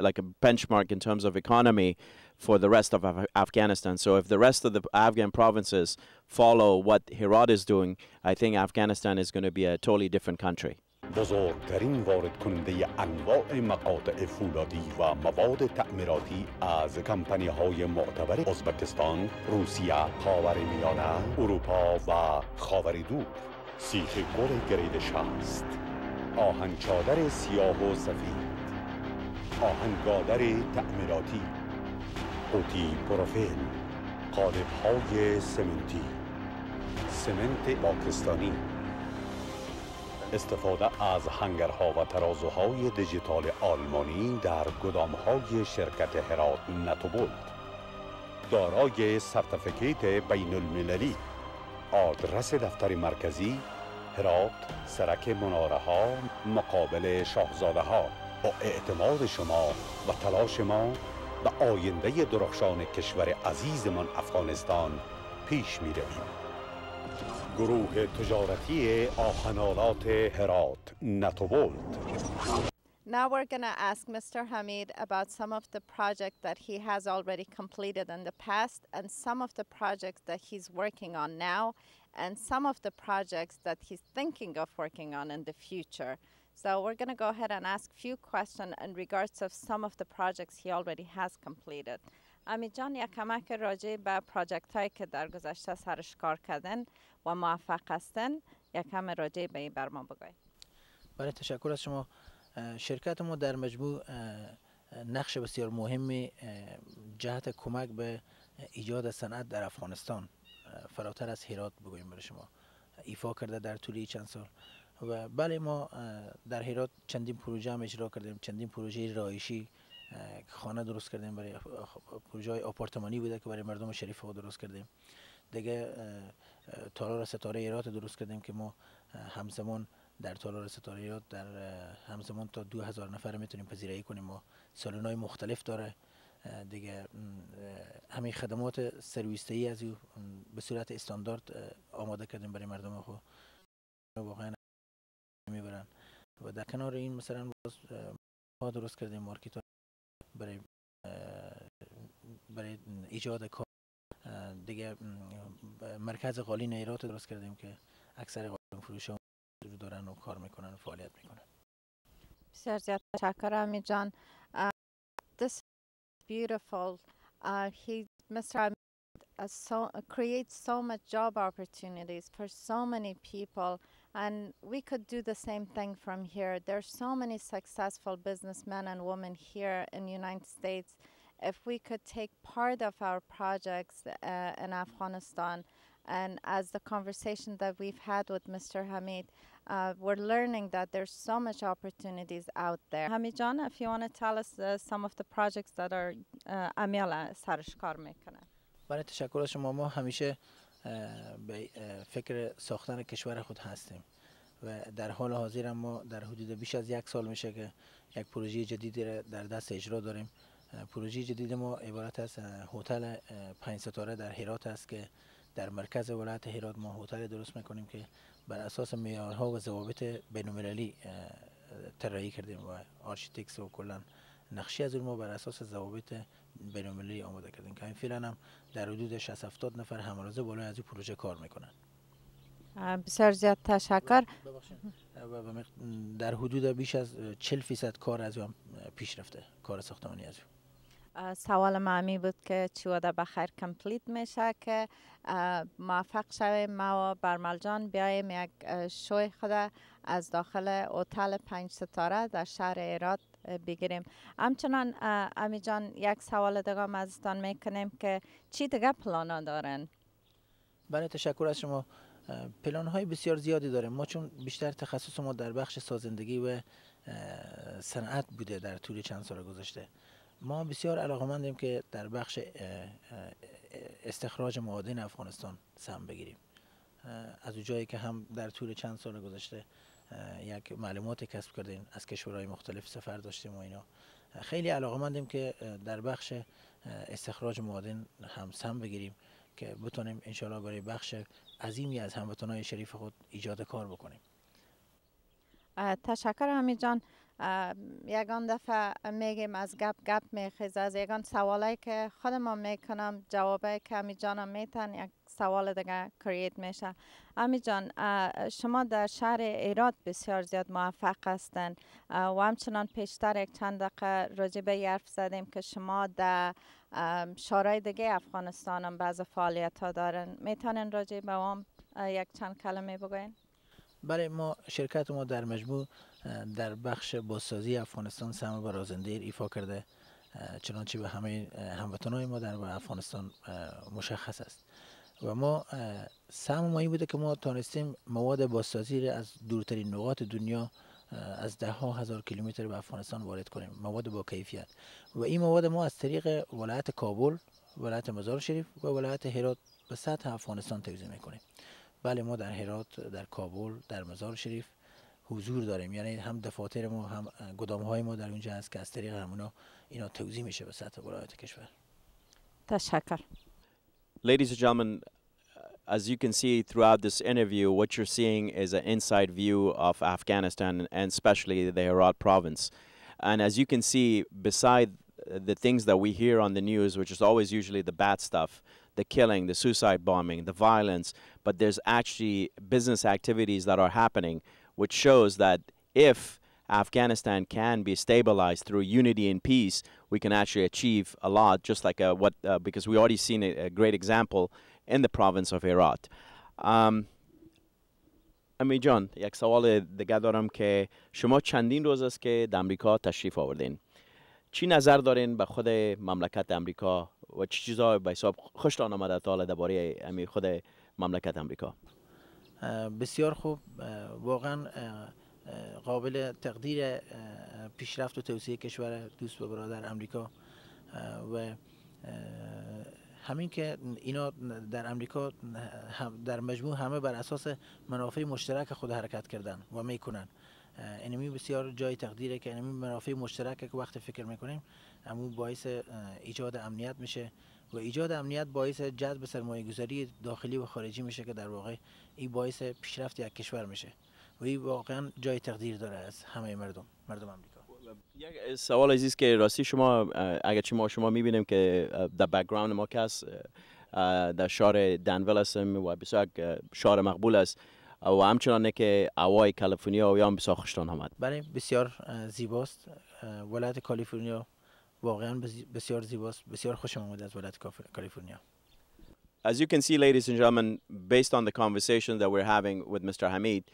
Speaker 2: like a benchmark in terms of economy for the rest of Afghanistan. So if the rest of the Afghan provinces follow what Herat is doing, I think Afghanistan is going to be a totally different country.
Speaker 9: بزرگترین وارد کننده انواع مقاطع فولادی و مواد تعمیراتی از کمپانی های معتبر ازبکستان، روسیه، خاورمیانه، اروپا و خاور دور. سیخ گل گرید 60، آهن چادر سیاه و سفید، آهنگادر تعمیراتی، قوطی پروفیل، قالب های سمنتی، سمنت پاکستانی، استفاده از هنگرها و ترازوهای دیجیتال آلمانی در گدامهای شرکت هرات نتوبولت، دارای سرتیفیکیت بین المللی، آدرس دفتر مرکزی هرات، سرک مناره ها مقابل شاهزاده ها. با اعتماد شما و تلاش ما به آینده درخشان کشور عزیزمان افغانستان پیش می رویم. گروه تجارتی آهنالات هرات نتوبولت.
Speaker 3: Now we're going to ask Mr. Hamid about some of the projects that he has already completed in the past and some of the projects that he's working on now and some of the projects that he's thinking of working on in the future. So we're going to go ahead and ask a few questions in regards of some of the projects he already has completed. حمید جان یک کمک راجع به پراجکت هایی که در گذشته سرش کار کردن و موفق هستن یک کم راجع به این بر ما بگوید.
Speaker 10: برای تشکر از شما. شرکت ما در مجموع نقش بسیار مهمی جهت کمک به ایجاد صنعت در افغانستان فراتر از هرات بگوییم برای شما ایفا کرده در طول چند سال. و بله ما در هرات چندین پروژه هم اجرا کردیم، چندین پروژه رهایشی خانه درست کردیم، برای پروژه های آپارتمانی بوده که برای مردم شریف ها درست کردیم. دیگه تالار ستاره هرات درست کردیم که ما همزمان در تالار ستاره هرات در همزمان تا 2000 نفر میتونیم پذیرایی کنیم. ما سالن‌های مختلف داره دیگه. همین خدمات سرویس‌ای از او به صورت استاندارد آماده کردیم برای مردم خو واقعا میبرن. و در کنار این مثلا ما درست کردیم مارکت برای ایجاد کار دیگه. مرکز قالین هرات درست کردیم که اکثر قالین فروش ها دارن و کار میکنن و فعالیت میکنن.
Speaker 3: بسیار زیاد تشکر حمید جان. This is beautiful. Mr. Hamid creates so much job opportunities for so many people, and we could do the same thing from here. There's so many successful businessmen and women here in the United States. If we could take part of our projects in Afghanistan, and as the conversation that we've had with Mr. Hamid, we're learning that there's so much opportunities out there. Hamid John, if you want to tell us some of the projects that are Amila سرش کار میکنه.
Speaker 10: برای تشکر از شما. ما همیشه به فکر ساختن کشور خود هستیم و در حال حاضر ما در حدود بیش از 1 سال میشه که یک پروژه جدیدی را در دست اجرا داریم. پروژه جدید ما عبارت از هتل 5 ستاره در هرات است که در مرکز ولایت هرات ما هتل درست میکنیم که بر اساس معیارها و ضوابط بین‌المللی طراحی کردیم و آرشیتکت و کلا نقشه از اون ما بر اساس ضوابط بین‌المللی آماده کردیم که فعلا هم در حدود 60-70 نفر همروزه بالای از این پروژه کار میکنن.
Speaker 3: بسیار زیاد تشکر.
Speaker 10: و در حدود بیش از 40% کار از اون پیش رفته، کار ساختمانی از اون.
Speaker 3: سوال معمی بود که چوده بخیر کمپلیت میشه که موفق شویم ما و برمل جان بیایم یک شوی خود از داخل هتل 5 ستاره در شهر هرات بگیریم. همچنان امی جان یک سوال دیگه ازتان میکنیم که چی دیگه پلانا دارن؟
Speaker 10: بله تشکر از شما. پلان های بسیار زیادی داریم. ما چون بیشتر تخصص ما در بخش سازندگی و صنعت بوده در طول چند سال گذشته، ما بسیار علاقه‌مندیم که در بخش استخراج معادن افغانستان سهم بگیریم. از جایی که هم در طول چند سال گذشته یک معلومات کسب کردیم، از کشورهای مختلف سفر داشتیم و اینا، خیلی علاقه‌مندیم که در بخش استخراج معادن هم سهم بگیریم که بتونیم انشاءالله برای بخش عظیمی از هموطنان شریف خود ایجاد کار بکنیم.
Speaker 3: تشکر حمید جان. یگان دفعه میگیم از گپ میخیز، از یگان سوالایی که خودم میکنم جوابایی که حمید جانم میتن یک سوال دیگه کرییت میشه. حمید جان، شما در شهر هرات بسیار زیاد موفق هستن و همچنان پیشتر یک چند دقیقه راجع به حرف زدیم که شما در شهرهای دیگه افغانستان هم بعض فعالیت ها دارن. میتونن راجع به هم یک چند کلمه بگوین؟
Speaker 10: بله، ما شرکت ما در مجموع در بخش بازسازی افغانستان سهم برازنده ایفا کرده، چنانچه به همه هموطنان ما در افغانستان مشخص است و ما سهم ما این بوده که ما تانستیم مواد بازسازی را از دورترین نقاط دنیا از 10,000 کیلومتر به افغانستان وارد کنیم، مواد با کیفیت. و این مواد ما از طریق ولایت کابل، ولایت مزار شریف و ولایت هرات به سطح افغانستان توزیع میکنیم. بله، ما در هرات، در کابل، در مزار شریف حضور داریم، یعنی هم دفاتر ما هم گدام‌های ما در اونجا هست که از طریق همونا اینا توزیع میشه به سطح ولایت کشور.
Speaker 3: تشکر.
Speaker 2: Ladies and gentlemen, as you can see throughout this interview, what you're seeing is an inside view of Afghanistan and especially the Herat province. And as you can see, beside the things that we hear on the news, which is always usually the bad stuff, the killing, the suicide bombing, the violence, but there's actually business activities that are happening, which shows that if Afghanistan can be stabilized through unity and peace, we can actually achieve a lot, just like because we already seen a great example in the province of Herat. امی جان، یک سوال دیگه دارم که شما چندین روز است که در امریکا تشریف آوردین. چی نظر دارین به خود مملکت امریکا و چه چیزا به حساب خوشتان آمده تا حالا درباره همین خود مملکت امریکا؟
Speaker 10: بسیار خوب، واقعا قابل تقدیر پیشرفت و توسعه کشور دوست و برادر امریکا و همین که اینا در امریکا در مجموع همه بر اساس منافع مشترک خود حرکت کردن و میکنن. اینمی بسیار جای تقدیره که اینمی منافع مشترک که وقت فکر میکنیم همون باعث ایجاد امنیت میشه و ایجاد امنیت باعث جذب سرمایه گذاری داخلی و خارجی میشه که در واقع این باعث پیشرفت یک کشور میشه و این واقعا جای تقدیر داره از همه مردم امریکا.
Speaker 2: یک سوال عزیز که راستی شما اگرچه شما میبینیم که در بک‌گراند ما کس در شهر دنول هستیم و بسیار شهر مقبول است و همچنانه که هوای کالیفرنیا و هم بسیار خوشتان آمد.
Speaker 10: بله بسیار زیباست، ولایت کالیفرنیا واقعا بسیار زیباست، بسیار خوشم آمد از ولایت کالیفرنیا.
Speaker 2: As you can see, ladies and gentlemen, based on the conversation that we're having with Mr. Hamid,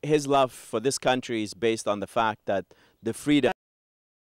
Speaker 2: his love for this country is based on the fact that the freedom